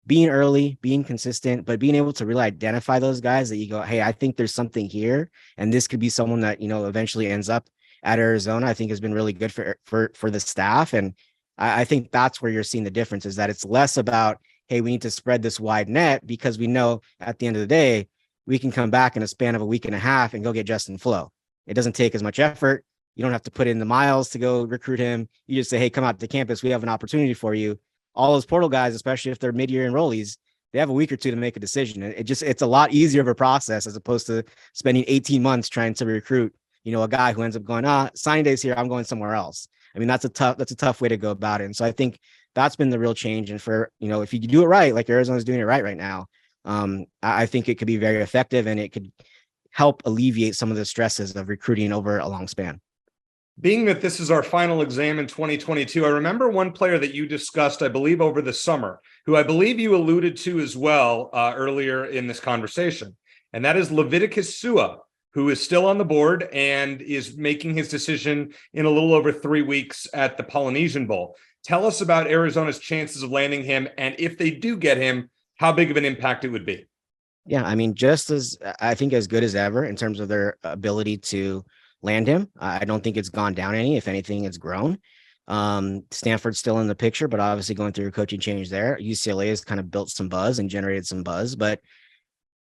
being early, being consistent, but being able to really identify those guys that you go, hey, I think there's something here, and this could be someone that, you know, eventually ends up at Arizona, I think has been really good for the staff. And I think that's where you're seeing the difference, is that it's less about, hey, we need to spread this wide net, because we know at the end of the day, we can come back in a span of a week and a half and go get Justin Flo. It doesn't take as much effort. You don't have to put in the miles to go recruit him. You just say, hey, come out to campus. We have an opportunity for you. All those portal guys, especially if they're mid-year enrollees, they have a week or two to make a decision. And it's a lot easier of a process, as opposed to spending 18 months trying to recruit, you know, a guy who ends up going, signing day's here, I'm going somewhere else. I mean, that's a tough way to go about it. And so I think that's been the real change. And for, you know, if you do it right, like Arizona's doing it right now, I think it could be very effective, and it could help alleviate some of the stresses of recruiting over a long span. Being that this is our final exam in 2022, I remember one player that you discussed, I believe, over the summer, who I believe you alluded to as well earlier in this conversation, and that is Leviticus Sua, who is still on the board and is making his decision in a little over 3 weeks at the Polynesian Bowl. Tell us about Arizona's chances of landing him, and if they do get him, how big of an impact it would be. Yeah, I mean, just as I think as good as ever in terms of their ability to land him. I don't think it's gone down any. If anything, it's grown. Stanford's still in the picture, but obviously going through a coaching change there. UCLA has kind of built some buzz and generated some buzz, but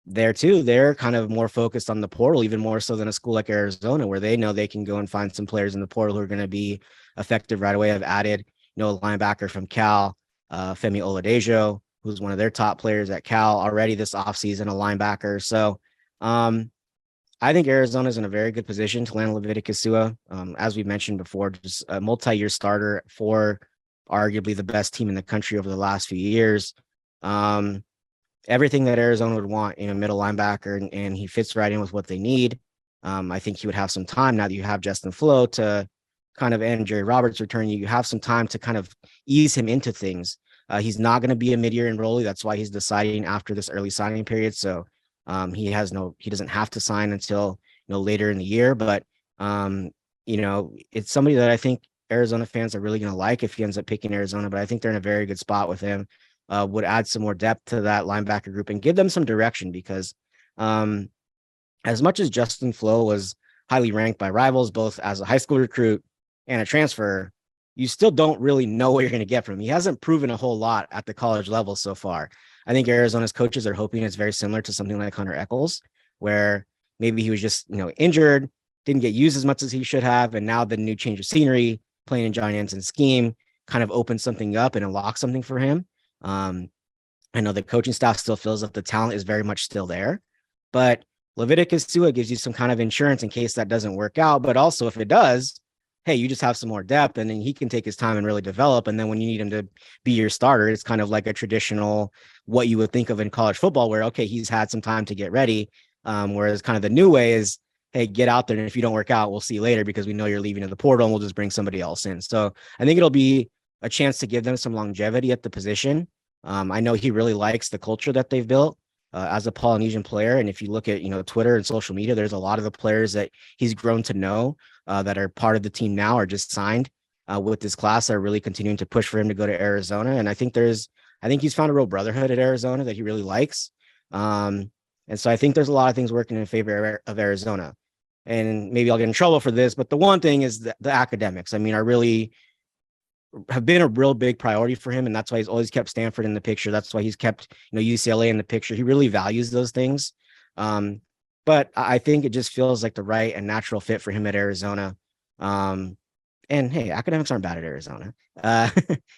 there too, they're kind of more focused on the portal, even more so than a school like Arizona, where they know they can go and find some players in the portal who are going to be effective right away. I've added, a linebacker from Cal, Femi Oladejo, who's one of their top players at Cal already this offseason, a linebacker. So I think Arizona is in a very good position to land Leviticus Sua. As we mentioned before, just a multi-year starter for arguably the best team in the country over the last few years. Everything that Arizona would want in a middle linebacker, and he fits right in with what they need. I think he would have some time now that you have Justin Flo to kind of end Jerry Roberts return. You have some time to kind of ease him into things. He's not going to be a mid-year enrollee. That's why he's deciding after this early signing period. So he doesn't have to sign until later in the year. But it's somebody that I think Arizona fans are really going to like if he ends up picking Arizona. But I think they're in a very good spot with him. Would add some more depth to that linebacker group and give them some direction, because as much as Justin Flo was highly ranked by rivals, both as a high school recruit and a transfer, you still don't really know what you're going to get from him. He hasn't proven a whole lot at the college level so far. I think Arizona's coaches are hoping it's very similar to something like Hunter Echols, where maybe he was just, injured, didn't get used as much as he should have. And now the new change of scenery, playing in John Anson's scheme, kind of opens something up and unlocks something for him. I know the coaching staff still feels that the talent is very much still there, but Leviticus Sua gives you some kind of insurance in case that doesn't work out. But also if it does, hey, you just have some more depth, and then he can take his time and really develop. And then when you need him to be your starter, it's kind of like a traditional, what you would think of in college football, where, okay, he's had some time to get ready. Whereas kind of the new way is, hey, get out there. And if you don't work out, we'll see you later, because we know you're leaving in the portal and we'll just bring somebody else in. So I think it'll be a chance to give them some longevity at the position. I know he really likes the culture that they've built as a Polynesian player. And if you look at, Twitter and social media, there's a lot of the players that he's grown to know that are part of the team now or just signed with this class that are really continuing to push for him to go to Arizona. And I think he's found a real brotherhood at Arizona that he really likes. And so I think there's a lot of things working in favor of Arizona. And maybe I'll get in trouble for this, but the one thing is the academics, are really have been a real big priority for him. And that's why he's always kept Stanford in the picture. That's why he's kept, UCLA in the picture. He really values those things. But I think it just feels like the right and natural fit for him at Arizona. And hey, academics aren't bad at Arizona.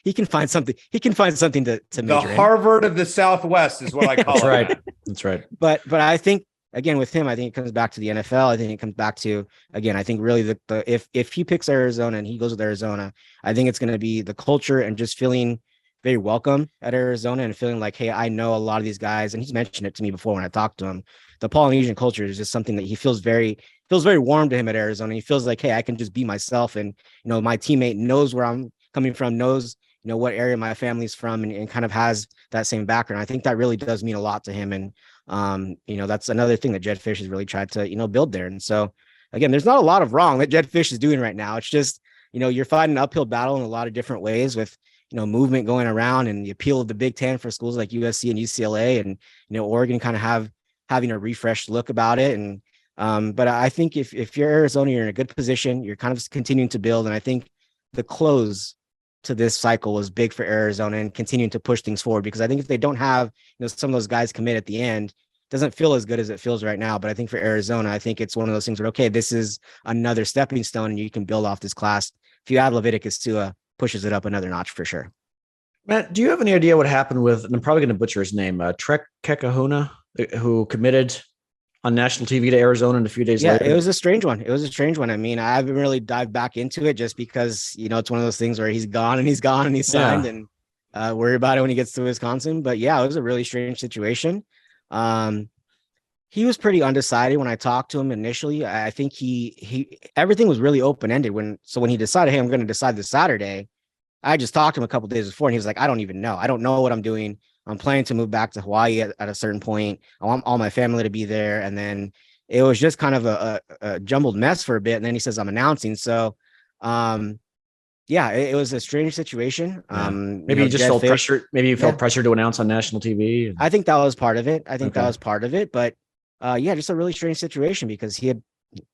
He can find something. He can find something to major the Harvard of the Southwest is what I call That's it. right. That's right. But I think, again, with him, I think it comes back to the NFL. I think it comes back to, again, I think really if he picks Arizona and he goes with Arizona, I think it's going to be the culture and just feeling very welcome at Arizona and feeling like, hey, I know a lot of these guys. And he's mentioned it to me before when I talked to him. The Polynesian culture is just something that he feels very warm to him at Arizona. He feels like, hey, I can just be myself. And, my teammate knows where I'm coming from, knows, what area my family's from, and kind of has that same background. I think that really does mean a lot to him. And, that's another thing that Jed Fish has really tried to, build there. And so, again, there's not a lot of wrong that Jed Fish is doing right now. It's just, you're fighting an uphill battle in a lot of different ways with, movement going around and the appeal of the Big Ten for schools like USC and UCLA and, Oregon kind of having a refreshed look about it. And, but I think if you're Arizona, you're in a good position, you're kind of continuing to build. And I think the close to this cycle was big for Arizona and continuing to push things forward, because I think if they don't have, some of those guys commit at the end, it doesn't feel as good as it feels right now. But I think for Arizona, I think it's one of those things where, okay, this is another stepping stone and you can build off this class. If you add Leviticus Sua, pushes it up another notch for sure. Matt, do you have any idea what happened with, and I'm probably going to butcher his name, Trek Kekahuna, who committed on national TV to Arizona and a few days later? It was a strange one. I haven't really dived back into it just because, it's one of those things where he's gone and he's signed and worry about it when he gets to Wisconsin. But yeah, it was a really strange situation. He was pretty undecided when I talked to him initially. I think he everything was really open-ended when he decided, hey, I'm going to decide this Saturday. I just talked to him a couple of days before and he was like, I don't even know. I don't know what I'm doing. I'm planning to move back to Hawaii at a certain point. I want all my family to be there. And then it was just kind of a jumbled mess for a bit. And then he says, I'm announcing. So, it was a strange situation. Maybe you just felt pressure. Maybe you felt pressure to announce on national TV. I think that was part of it. But just a really strange situation because he had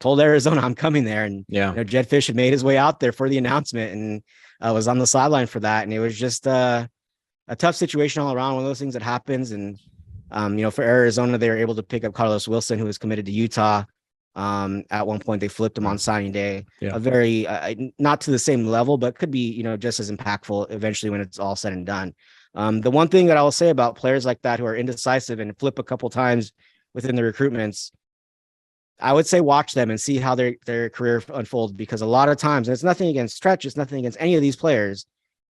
told Arizona I'm coming there. And Jedd Fisch had made his way out there for the announcement and was on the sideline for that. And it was just a tough situation all around, one of those things that happens. And for Arizona, they were able to pick up Carlos Wilson, who was committed to Utah. At one point, they flipped him on signing day. A very not to the same level, but could be just as impactful eventually when it's all said and done. The one thing that I will say about players like that who are indecisive and flip a couple times within the recruitments, I would say watch them and see how their career unfolds, because a lot of times, and it's nothing against Stretch, it's nothing against any of these players.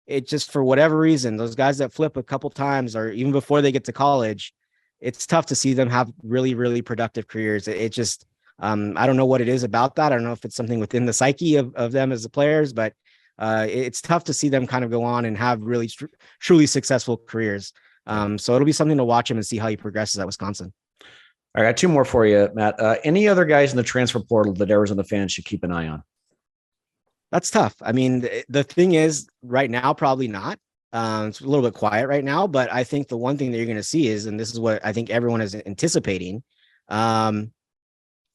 It just, for whatever reason, those guys that flip a couple times or even before they get to college, it's tough to see them have really, really productive careers. It just, I don't know what it is about that. I don't know if it's something within the psyche of them as the players, but it's tough to see them kind of go on and have really truly successful careers. So it'll be something to watch him and see how he progresses at Wisconsin. I got two more for you, Matt. Any other guys in the transfer portal that Arizona fans should keep an eye on? That's tough. I mean, the thing is, right now, probably not. It's a little bit quiet right now, but I think the one thing that you're going to see is, and this is what I think everyone is anticipating,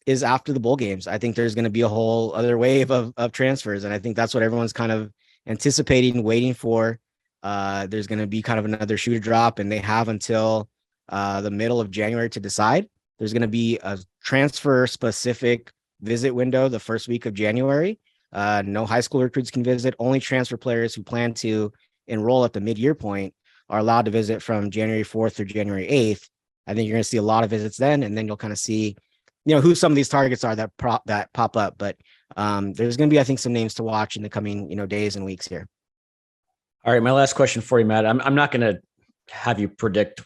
is after the bowl games. I think there's going to be a whole other wave of transfers. And I think that's what everyone's kind of anticipating, waiting for. There's going to be kind of another shoe to drop, and they have until the middle of January to decide. There's going to be a transfer specific visit window the first week of January. No high school recruits can visit. Only transfer players who plan to enroll at the mid-year point are allowed to visit from January 4th through January 8th. I think you're going to see a lot of visits then, and then you'll kind of see, who some of these targets are that pop up. But there's going to be, I think, some names to watch in the coming, days and weeks here. All right, my last question for you, Matt. I'm not going to have you predict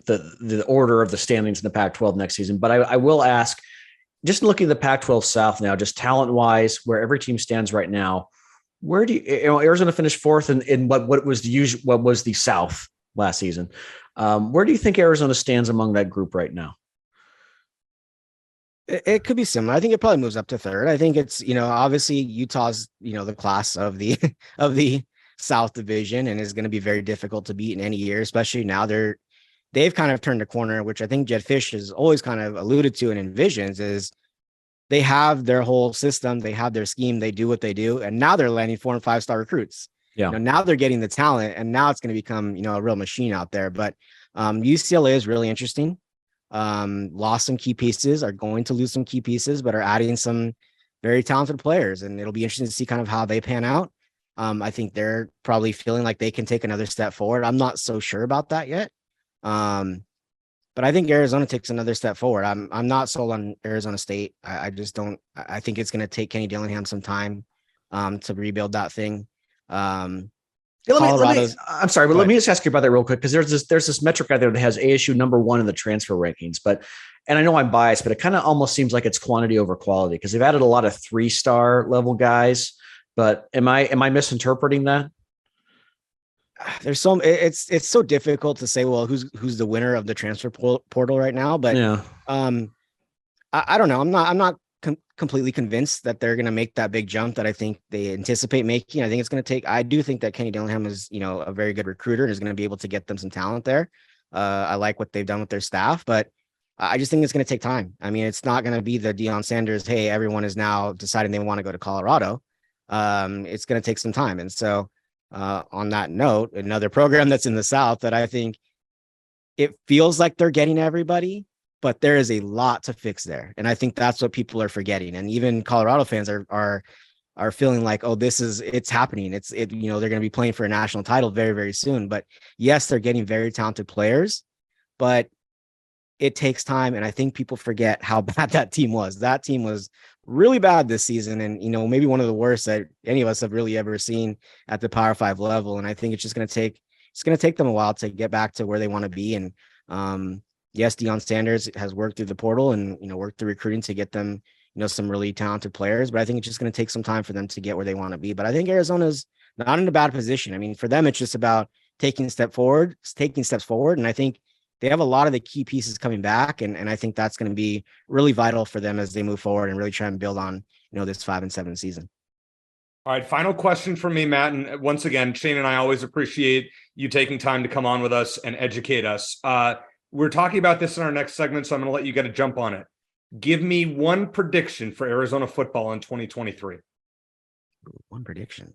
the order of the standings in the Pac-12 next season, but I will ask, just looking at the Pac-12 South now, just talent-wise, where every team stands right now, where do Arizona finished fourth in what was the South last season? Where do you think Arizona stands among that group right now? It could be similar. I think it probably moves up to third. I think it's, obviously Utah's, the class of the of the South Division, and is going to be very difficult to beat in any year, especially now they've kind of turned a corner, which I think Jedd Fisch has always kind of alluded to and envisions, is they have their whole system, they have their scheme, they do what they do, and now they're landing 4 and 5 star recruits. Now they're getting the talent, and now it's going to become, a real machine out there. But UCLA is really interesting. Lost some key pieces, are going to lose some key pieces, but are adding some very talented players, and it'll be interesting to see kind of how they pan out. I think they're probably feeling like they can take another step forward. I'm not so sure about that yet. But I think Arizona takes another step forward. I'm not sold on Arizona State. I just don't. I think it's going to take Kenny Dillingham some time to rebuild that thing. I'm sorry, but let me just ask you about that real quick, because there's this metric out there that has ASU number 1 in the transfer rankings, and I know I'm biased, but it kind of almost seems like it's quantity over quality, because they've added a lot of 3-star level guys. But am I misinterpreting that? There's it's so difficult to say, well, who's the winner of the transfer portal right now. But I don't know. I'm not completely convinced that they're going to make that big jump that I think they anticipate making. I think it's going to take, I do think that Kenny Dillingham is, a very good recruiter and is going to be able to get them some talent there. I like what they've done with their staff, but I just think it's going to take time. I mean, it's not going to be the Deion Sanders, hey, everyone is now deciding they want to go to Colorado. It's going to take some time. And so, on that note, another program that's in the South that I think it feels like they're getting everybody, but there is a lot to fix there. And I think that's what people are forgetting. And even Colorado fans are feeling like, oh, it's happening. They're going to be playing for a national title very, very soon. But yes, they're getting very talented players, but it takes time. And I think people forget how bad that team was. That team was really bad this season. And, maybe one of the worst that any of us have really ever seen at the Power 5 level. And I think it's going to take them a while to get back to where they want to be. And, yes, Deion Sanders has worked through the portal and, worked through recruiting to get them, some really talented players, but I think it's just going to take some time for them to get where they want to be. But I think Arizona's not in a bad position. I mean, for them, it's just about taking steps forward. And I think they have a lot of the key pieces coming back. And I think that's going to be really vital for them as they move forward and really try and build on, this 5-7 season. All right. Final question from me, Matt. And once again, Shane and I always appreciate you taking time to come on with us and educate us. We're talking about this in our next segment, so I'm going to let you get a jump on it. Give me one prediction for Arizona football in 2023. One prediction.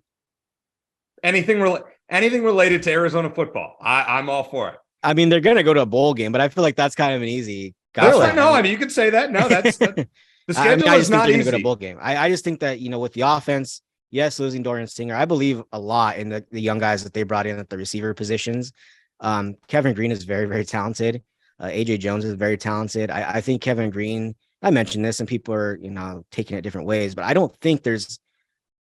Anything related to Arizona football. I'm all for it. I mean, they're going to go to a bowl game, but I feel like that's kind of an easy. That's right. No, I mean, you could say that. No, the schedule is not easy. Go to a bowl game. I just think that, with the offense, yes, losing Dorian Singer, I believe a lot in the young guys that they brought in at the receiver positions. Kevin Green is very, very talented. AJ Jones is very talented. I think Kevin Green, I mentioned this and people are, taking it different ways, but I don't think there's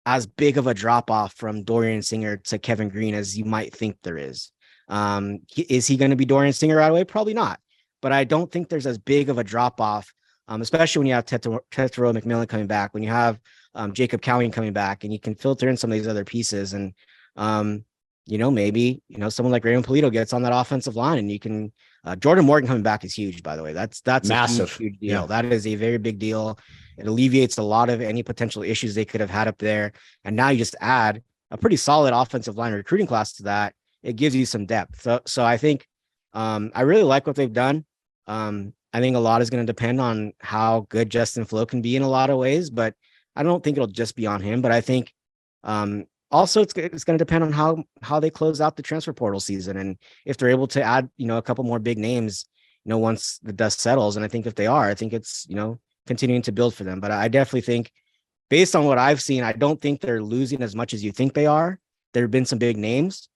as big of a drop off from Dorian Singer to Kevin Green as you might think there is. Is he going to be Dorian Singer right away? Probably not. But I don't think there's as big of a drop off, especially when you have Tetero McMillan coming back, when you have Jacob Cowing coming back, and you can filter in some of these other pieces. And, maybe, someone like Raymond Polito gets on that offensive line, and you can, Jordan Morgan coming back is huge, by the way. That's massive, huge deal. Yeah. That is a very big deal. It alleviates a lot of any potential issues they could have had up there. And now you just add a pretty solid offensive line recruiting class to that. It gives you some depth. So I think I really like what they've done. I think a lot is going to depend on how good Justin Flo can be in a lot of ways, but I don't think it'll just be on him. But I think also it's going to depend on how they close out the transfer portal season, and if they're able to add, a couple more big names, once the dust settles. And I think if they are, I think it's, continuing to build for them. But I definitely think, based on what I've seen, I don't think they're losing as much as you think they are. There have been some big names,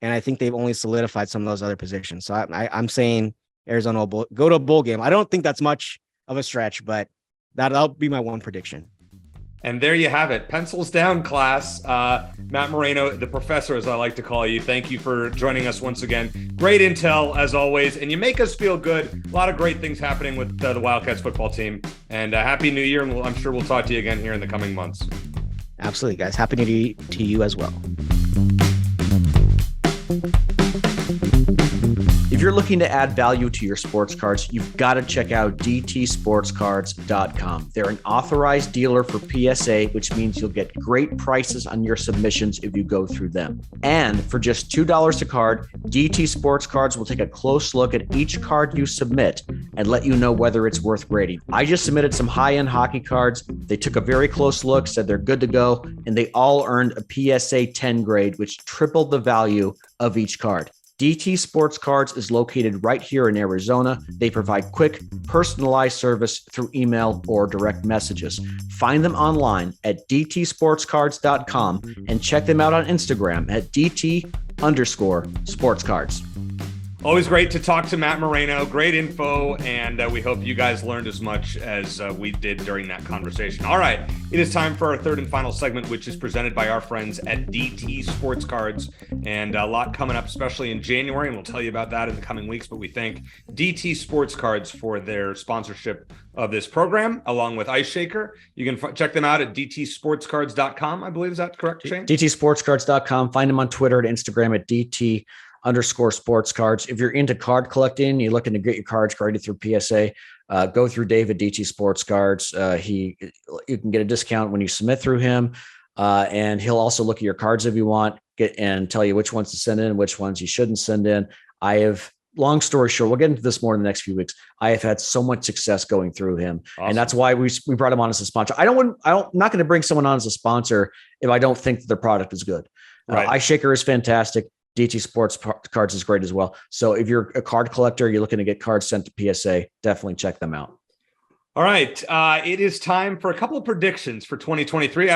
and I think they've only solidified some of those other positions. So I'm saying Arizona will go to a bowl game. I don't think that's much of a stretch, but that'll be my one prediction. And there you have it. Pencils down, class. Matt Moreno, the professor, as I like to call you. Thank you for joining us once again. Great intel, as always. And you make us feel good. A lot of great things happening with the Wildcats football team. And Happy New Year. And I'm sure we'll talk to you again here in the coming months. Absolutely, guys. Happy New Year to you as well. If you're looking to add value to your sports cards, you've got to check out dtsportscards.com. They're an authorized dealer for PSA, which means you'll get great prices on your submissions if you go through them. And for just $2 a card, DT Sports Cards will take a close look at each card you submit and let you know whether it's worth grading. I just submitted some high-end hockey cards. They took a very close look, said they're good to go, and they all earned a PSA 10 grade, which tripled the value of each card. DT Sports Cards is located right here in Arizona. They provide quick, personalized service through email or direct messages. Find them online at dtsportscards.com and check them out on Instagram at dt_sportscards. Always great to talk to Matt Moreno. Great info, and we hope you guys learned as much as we did during that conversation. All right, it is time for our third and final segment, which is presented by our friends at DT Sports Cards, and a lot coming up, especially in January, and we'll tell you about that in the coming weeks. But we thank DT Sports Cards for their sponsorship of this program, along with Ice Shaker. You can check them out at dtsportscards.com, I believe. Is that correct, Shane? dtsportscards.com. Find them on Twitter and Instagram at dt_sports cards. If you're into card collecting, you're looking to get your cards graded through PSA, go through David DT Sports Cards. You can get a discount when you submit through him, and he'll also look at your cards if you want, and tell you which ones to send in, which ones you shouldn't send in. Long story short, we'll get into this more in the next few weeks. I have had so much success going through him. Awesome. And that's why we brought him on as a sponsor. I'm not going to bring someone on as a sponsor if I don't think that their product is good. Right. Ice Shaker is fantastic. DT Sports Cards is great as well. So if you're a card collector, you're looking to get cards sent to PSA, definitely check them out. All right. It is time for a couple of predictions for 2023.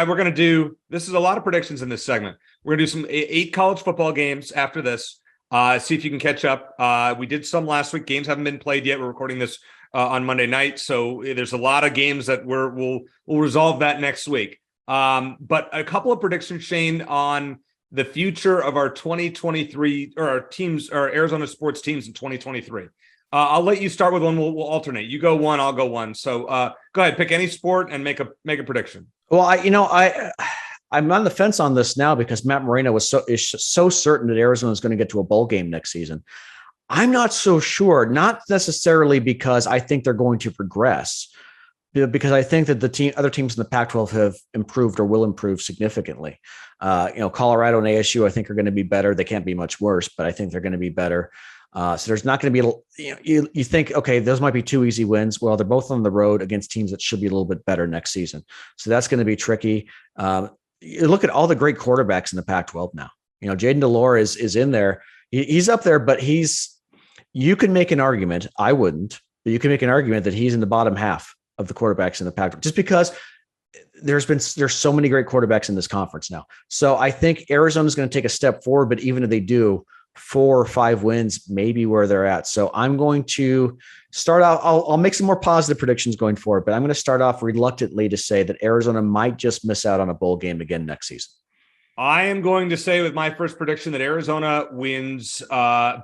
This is a lot of predictions in this segment. We're going to do some 8 college football games after this. See if you can catch up. We did some last week. Games haven't been played yet. We're recording this on Monday night. So there's a lot of games that we'll resolve that next week. But a couple of predictions, Shane, on the future of our 2023 or our teams, or Arizona sports teams in 2023. I'll let you start with one. We'll alternate. You go one, I'll go one. So go ahead, pick any sport and make a prediction. Well, I'm on the fence on this now because Matt Moreno is so certain that Arizona is going to get to a bowl game next season. I'm not so sure, not necessarily because I think they're going to progress, because I think that other teams in the Pac-12 have improved or will improve significantly. Colorado and ASU, I think, are going to be better. They can't be much worse, but I think they're going to be better. So there's not going to be, you think, okay, those might be 2 easy wins. Well, they're both on the road against teams that should be a little bit better next season. So that's going to be tricky. You look at all the great quarterbacks in the Pac-12 now. Jaden Delore is in there. He's up there, but you can make an argument. I wouldn't, but you can make an argument that he's in the bottom half of the quarterbacks in the Pac-12 just because there's so many great quarterbacks in this conference now. So I think Arizona's going to take a step forward, but even if they do, 4 or 5 wins, maybe where they're at. So I'm going to start out. I'll make some more positive predictions going forward, but I'm going to start off reluctantly to say that Arizona might just miss out on a bowl game again next season. I am going to say with my first prediction that Arizona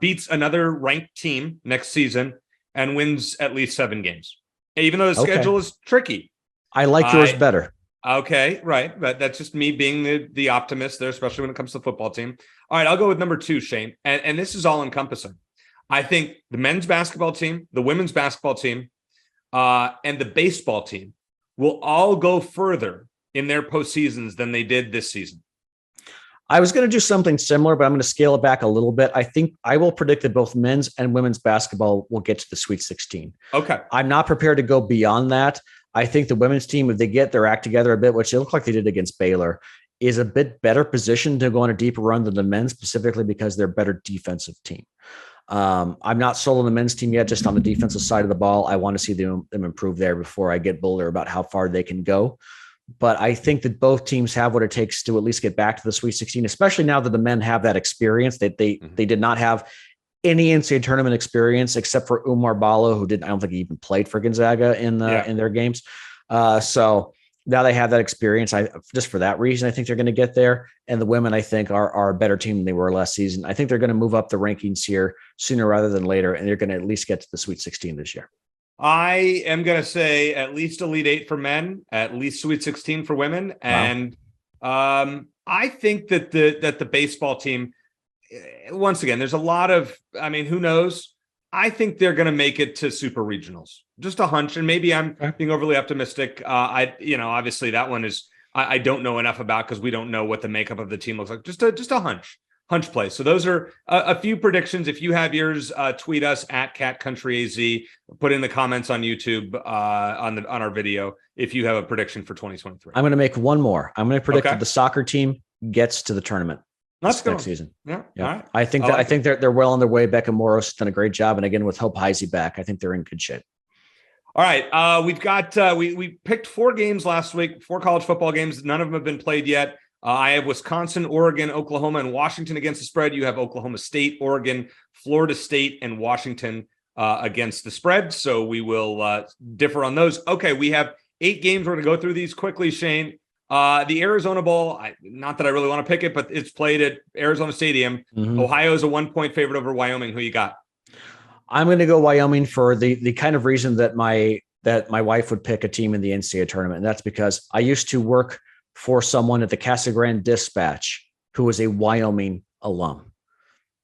beats another ranked team next season and wins at least 7 games, even though the schedule is tricky. I like yours better. Okay, right. But that's just me being the optimist there, especially when it comes to the football team. All right, I'll go with number 2, Shane. And this is all encompassing. I think the men's basketball team, the women's basketball team, and the baseball team will all go further in their postseasons than they did this season. I was going to do something similar, but I'm going to scale it back a little bit. I think I will predict that both men's and women's basketball will get to the Sweet 16. Okay. I'm not prepared to go beyond that. I think the women's team, if they get their act together a bit, which they look like they did against Baylor, is a bit better positioned to go on a deeper run than the men's, specifically because they're a better defensive team. I'm not sold on the men's team yet, just on the defensive side of the ball. I want to see them improve there before I get bolder about how far they can go. But I think that both teams have what it takes to at least get back to the Sweet 16, especially now that the men have that experience that they did not have any NCAA tournament experience except for Umar Ballo, who didn't, I don't think he even played for Gonzaga in their games. So now they have that experience. Just for that reason, I think they're going to get there. And the women, I think, are a better team than they were last season. I think they're going to move up the rankings here sooner rather than later, and they're going to at least get to the Sweet 16 this year. I am going to say at least Elite 8 for men, at least Sweet 16 for women. Wow. And I think that the baseball team, once again, there's a lot of, who knows? I think they're going to make it to super regionals. Just a hunch. And maybe I'm being overly optimistic. Obviously that one is, I don't know enough about because we don't know what the makeup of the team looks like. Just a hunch play. So those are a few predictions. If you have yours, tweet us at CatCountryAZ. Put in the comments on YouTube on our video if you have a prediction for 2023. I'm going to make one more. I'm going to predict that the soccer team gets to the tournament next season. Yeah. All right. I think they're well on their way. Becca Morris has done a great job, and again with Hope Heisey back, I think they're in good shape. All right, we've got we picked 4 games last week, 4 college football games. None of them have been played yet. I have Wisconsin, Oregon, Oklahoma, and Washington against the spread. You have Oklahoma State, Oregon, Florida State, and Washington against the spread. So we will differ on those. Okay, we have 8 games. We're going to go through these quickly, Shane. The Arizona Bowl, not that I really want to pick it, but it's played at Arizona Stadium. Mm-hmm. Ohio is a 1-point favorite over Wyoming. Who you got? I'm going to go Wyoming for the kind of reason that my wife would pick a team in the NCAA tournament. And that's because I used to work for someone at the Casa Grande Dispatch who was a Wyoming alum.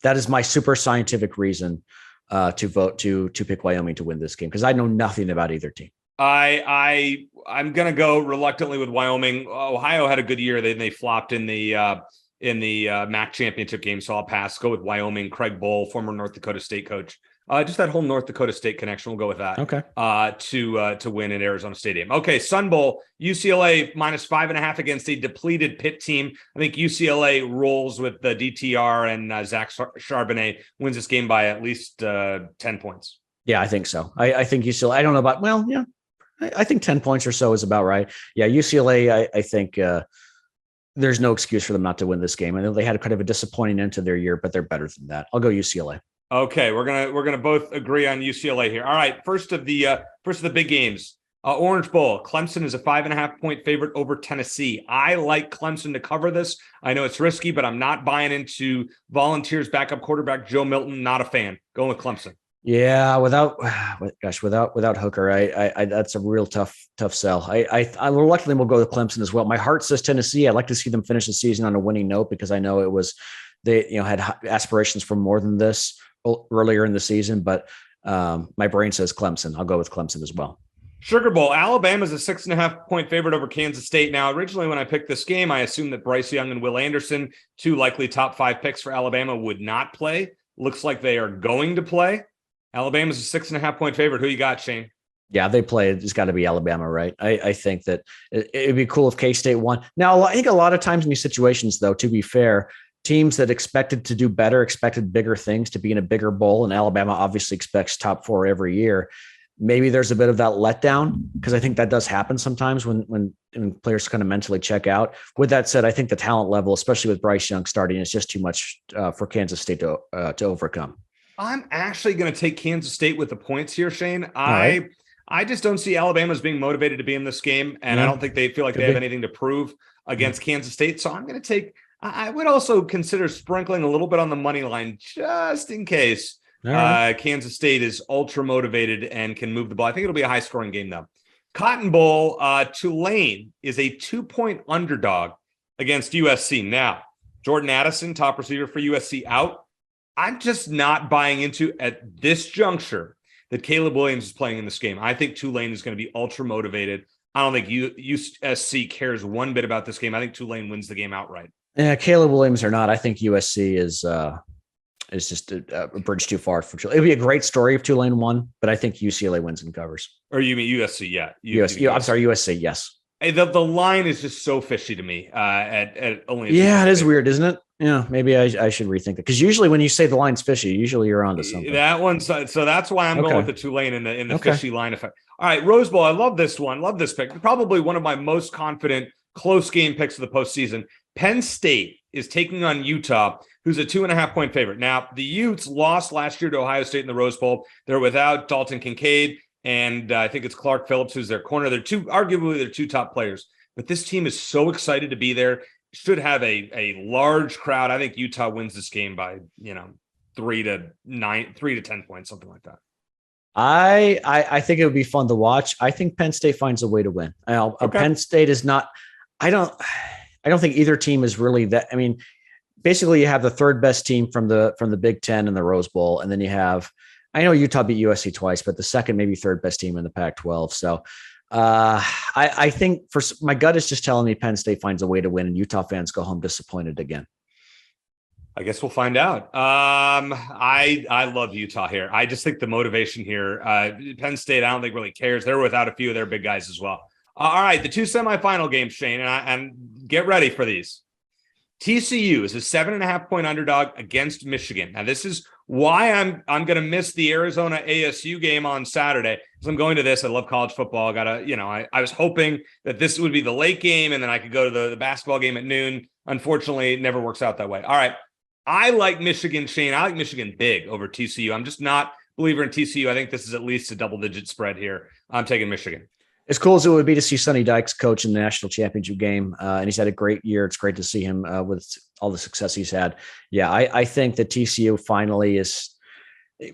That is my super scientific reason to vote to pick Wyoming to win this game, because I know nothing about either team. I'm going to go reluctantly with Wyoming. Ohio had a good year. They flopped in the MAC championship game, so I'll pass. Go with Wyoming. Craig Bowl, former North Dakota State coach. Just that whole North Dakota State connection. We'll go with that. Okay. To win at Arizona Stadium. Okay. Sun Bowl, UCLA -5.5 against a depleted Pitt team. I think UCLA rolls with the DTR, and Zach Charbonnet wins this game by at least 10 points. Yeah, I think so. I think UCLA, I don't know about, I think 10 points or so is about right. Yeah. UCLA, I think there's no excuse for them not to win this game. I know they had kind of a disappointing end to their year, but they're better than that. I'll go UCLA. Okay, we're gonna both agree on UCLA here. All right, first of the big games, Orange Bowl. Clemson is a 5.5-point favorite over Tennessee. I like Clemson to cover this. I know it's risky, but I'm not buying into Volunteers backup quarterback Joe Milton. Not a fan. Going with Clemson. Yeah, without Hooker, I that's a real tough sell. I reluctantly will go with Clemson as well. My heart says Tennessee. I'd like to see them finish the season on a winning note, because I know they had aspirations for more than this earlier in the season, but my brain says Clemson. I'll go with Clemson as well. Sugar Bowl, Alabama's a 6.5-point favorite over Kansas State. Now, originally when I picked this game, I assumed that Bryce Young and Will Anderson, 2 likely top 5 picks for Alabama, would not play. looks like they are going to play. Alabama's a 6.5-point favorite. Who you got, Shane? Yeah, they play. It's got to be Alabama, right? I think that it'd be cool if K-State won. Now, I think a lot of times in these situations, though, to be fair, teams that expected to do better, expected bigger things, to be in a bigger bowl, and Alabama obviously expects top 4 every year. Maybe there's a bit of that letdown, because I think that does happen sometimes when players kind of mentally check out. With that said, I think the talent level, especially with Bryce Young starting, is just too much for Kansas State to overcome. I'm actually going to take Kansas State with the points here, Shane. I just don't see Alabama as being motivated to be in this game, and I don't think they feel like they have anything to prove against Kansas State. So I'm going to take – I would also consider sprinkling a little bit on the money line just in case Kansas State is ultra motivated and can move the ball. I think it'll be a high-scoring game, though. Cotton Bowl, Tulane is a 2-point underdog against USC. Now, Jordan Addison, top receiver for USC, out. I'm just not buying into, at this juncture, that Caleb Williams is playing in this game. I think Tulane is going to be ultra motivated. I don't think USC cares one bit about this game. I think Tulane wins the game outright. Yeah, Caleb Williams or not, I think USC is just a bridge too far for Tulane. It'd be a great story if Tulane won, but I think UCLA wins and covers. Or you mean USC? Yeah, I'm sorry, USC. Yes. Hey, the line is just so fishy to me. At only. Yeah, it is weird, isn't it? Yeah, maybe I should rethink it, because usually when you say the line's fishy, usually you're onto something. That one, so that's why I'm going with the Tulane in the fishy line effect. All right, Rose Bowl. I love this one. Love this pick. Probably one of my most confident close game picks of the postseason. Penn State is taking on Utah, who's a 2.5-point favorite. Now, the Utes lost last year to Ohio State in the Rose Bowl. They're without Dalton Kincaid, and I think it's Clark Phillips who's their corner. Arguably their two top players. But this team is so excited to be there. Should have a large crowd. I think Utah wins this game by 3 to 10 points, something like that. I think it would be fun to watch. I think Penn State finds a way to win. Penn State is not. I don't think either team is really that. I mean, basically, you have the third best team from the Big Ten in the Rose Bowl, and then you have. I know Utah beat USC twice, but the second, maybe third best team in the Pac-12. So. I think my gut is just telling me Penn State finds a way to win, and Utah fans go home disappointed again. I guess we'll find out. I love Utah here. I just think the motivation here, Penn State, I don't think really cares. They're without a few of their big guys as well. All right, the 2 semifinal games, Shane, and get ready for these. TCU is a 7.5-point underdog against Michigan. Now, this is why I'm going to miss the Arizona ASU game on Saturday, because I'm going to this. I love college football. I was hoping that this would be the late game, and then I could go to the basketball game at noon. Unfortunately, it never works out that way. All right. I like Michigan, Shane. I like Michigan big over TCU. I'm just not a believer in TCU. I think this is at least a double-digit spread here. I'm taking Michigan. As cool as it would be to see Sonny Dykes coach in the national championship game, and he's had a great year. It's great to see him with all the success he's had. Yeah, I think that TCU finally is.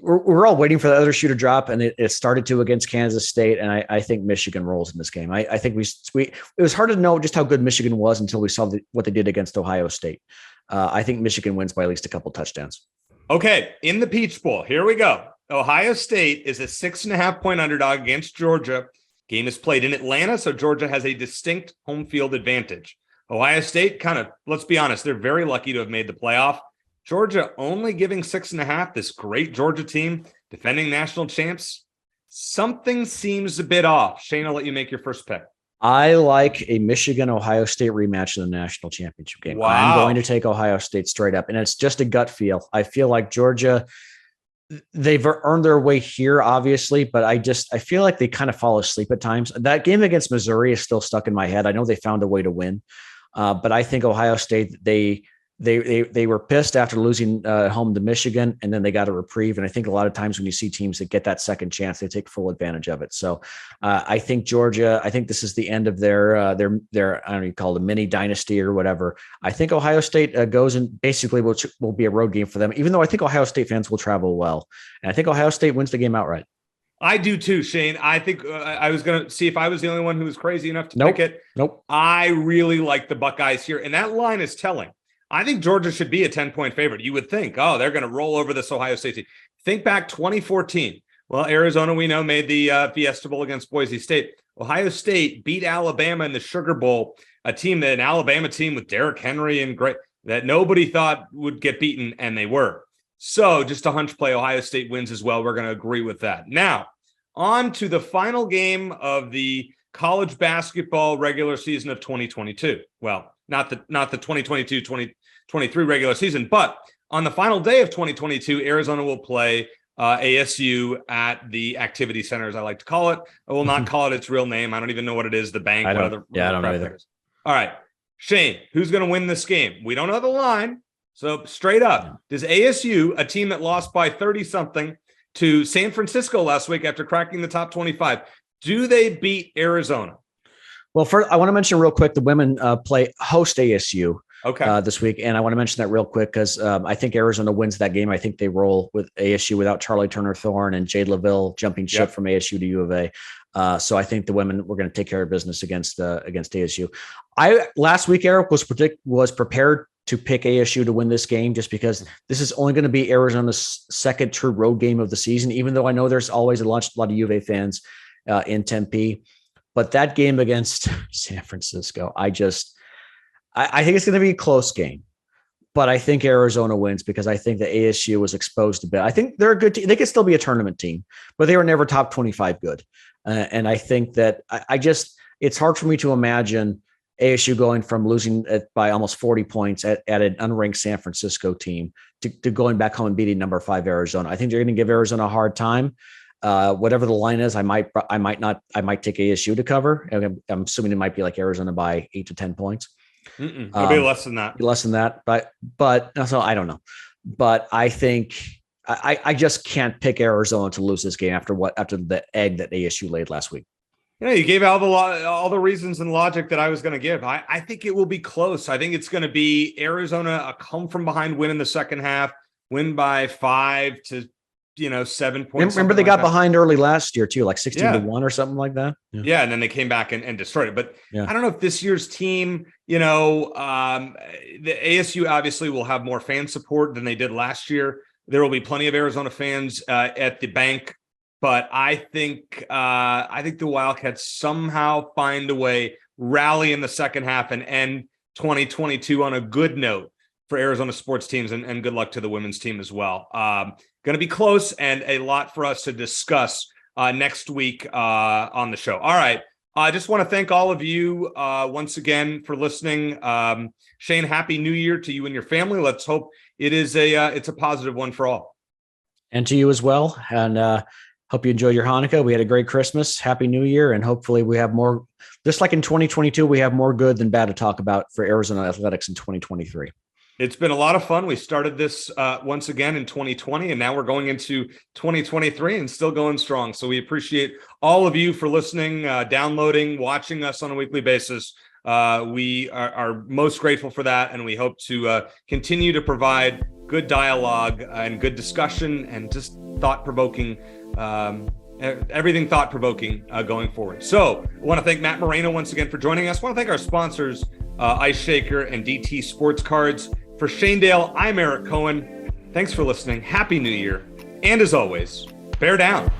We're all waiting for the other shoe to drop, and it started to against Kansas State, and I think Michigan rolls in this game. I think it was hard to know just how good Michigan was until we saw what they did against Ohio State. I think Michigan wins by at least a couple touchdowns. Okay, in the Peach Bowl, here we go. Ohio State is a 6.5-point underdog against Georgia. Game is played in Atlanta, so Georgia has a distinct home field advantage. Ohio State, let's be honest, they're very lucky to have made the playoff. Georgia only giving 6.5, this great Georgia team, defending national champs. Something seems a bit off. Shane, I'll let you make your first pick. I like a Michigan-Ohio State rematch in the national championship game. Wow. I'm going to take Ohio State straight up, and it's just a gut feel. I feel like Georgia – they've earned their way here, obviously, but I feel like they kind of fall asleep at times. That game against Missouri is still stuck in my head. I know they found a way to win, but I think Ohio State, they were pissed after losing home to Michigan, and then they got a reprieve. And I think a lot of times when you see teams that get that second chance, they take full advantage of it. So I think Georgia, I think this is the end of their I don't know, you call it a mini dynasty or whatever. I think Ohio State goes and basically will be a road game for them, even though I think Ohio State fans will travel well. And I think Ohio State wins the game outright. I do too, Shane. I think I was going to see if I was the only one who was crazy enough to pick it. Nope. I really like the Buckeyes here. And that line is telling. I think Georgia should be a 10-point favorite. You would think, they're going to roll over this Ohio State team. Think back 2014. Well, Arizona, we know, made the Fiesta Bowl against Boise State. Ohio State beat Alabama in the Sugar Bowl, an Alabama team with Derrick Henry and great that nobody thought would get beaten, and they were. So just a hunch play, Ohio State wins as well. We're going to agree with that. Now, on to the final game of the college basketball regular season of 2022. Well, not the 2022-2023 regular season, but on the final day of 2022, Arizona will play ASU at the Activity Center, as I like to call it. I will not call it its real name. I don't even know what it is. The bank. I don't know either. All right, Shane, who's going to win this game? We don't know the line. So straight up, does ASU, a team that lost by 30-something to San Francisco last week after cracking the top 25, do they beat Arizona? Well, first, I want to mention real quick, the women host ASU this week. And I want to mention that real quick because I think Arizona wins that game. I think they roll with ASU without Charlie Turner-Thorne and Jade LaVille jumping ship from ASU to U of A. So I think the women were going to take care of business against ASU. Last week, Eric was prepared to pick ASU to win this game just because this is only going to be Arizona's second true road game of the season, even though I know there's always a lot of U of A fans in Tempe. But that game against San Francisco, I think it's going to be a close game. But I think Arizona wins because I think the ASU was exposed a bit. I think they're a good team. They could still be a tournament team, but they were never top 25 good. And I think that it's hard for me to imagine ASU going from losing by almost 40 points at an unranked San Francisco team to going back home and beating number 5 Arizona. I think they're going to give Arizona a hard time. Whatever the line is, I might take ASU to cover. I'm assuming it might be like Arizona by 8 to 10 points. It'll be less than that. Less than that, but so I don't know. But I think I just can't pick Arizona to lose this game after the egg that ASU laid last week. You gave all the reasons and logic that I was going to give. I think it will be close. I think it's going to be Arizona a come from behind win in the second half, win by 5 to 7 points. Remember they got behind early last year too, like 16-1 or something like that. Yeah, and then they came back and destroyed it. But I don't know if this year's team, the ASU obviously will have more fan support than they did last year. There will be plenty of Arizona fans at the bank. But I think the Wildcats somehow find a way, rally in the second half, and end 2022 on a good note for Arizona sports teams, and good luck to the women's team as well. Going to be close and a lot for us to discuss next week on the show. All right. I just want to thank all of you once again for listening. Shane, happy New Year to you and your family. Let's hope it's a positive one for all. And to you as well. And hope you enjoyed your Hanukkah. We had a great Christmas. Happy New Year. And hopefully we have more, just like in 2022, we have more good than bad to talk about for Arizona athletics in 2023. It's been a lot of fun. We started this once again in 2020, and now we're going into 2023 and still going strong. So we appreciate all of you for listening, downloading, watching us on a weekly basis. We are most grateful for that, and we hope to continue to provide good dialogue and good discussion and just thought-provoking, everything thought-provoking going forward. So I want to thank Matt Moreno once again for joining us. I want to thank our sponsors, Ice Shaker and DT Sports Cards. For Shane Dale, I'm Eric Cohen. Thanks for listening. Happy New Year. And as always, bear down.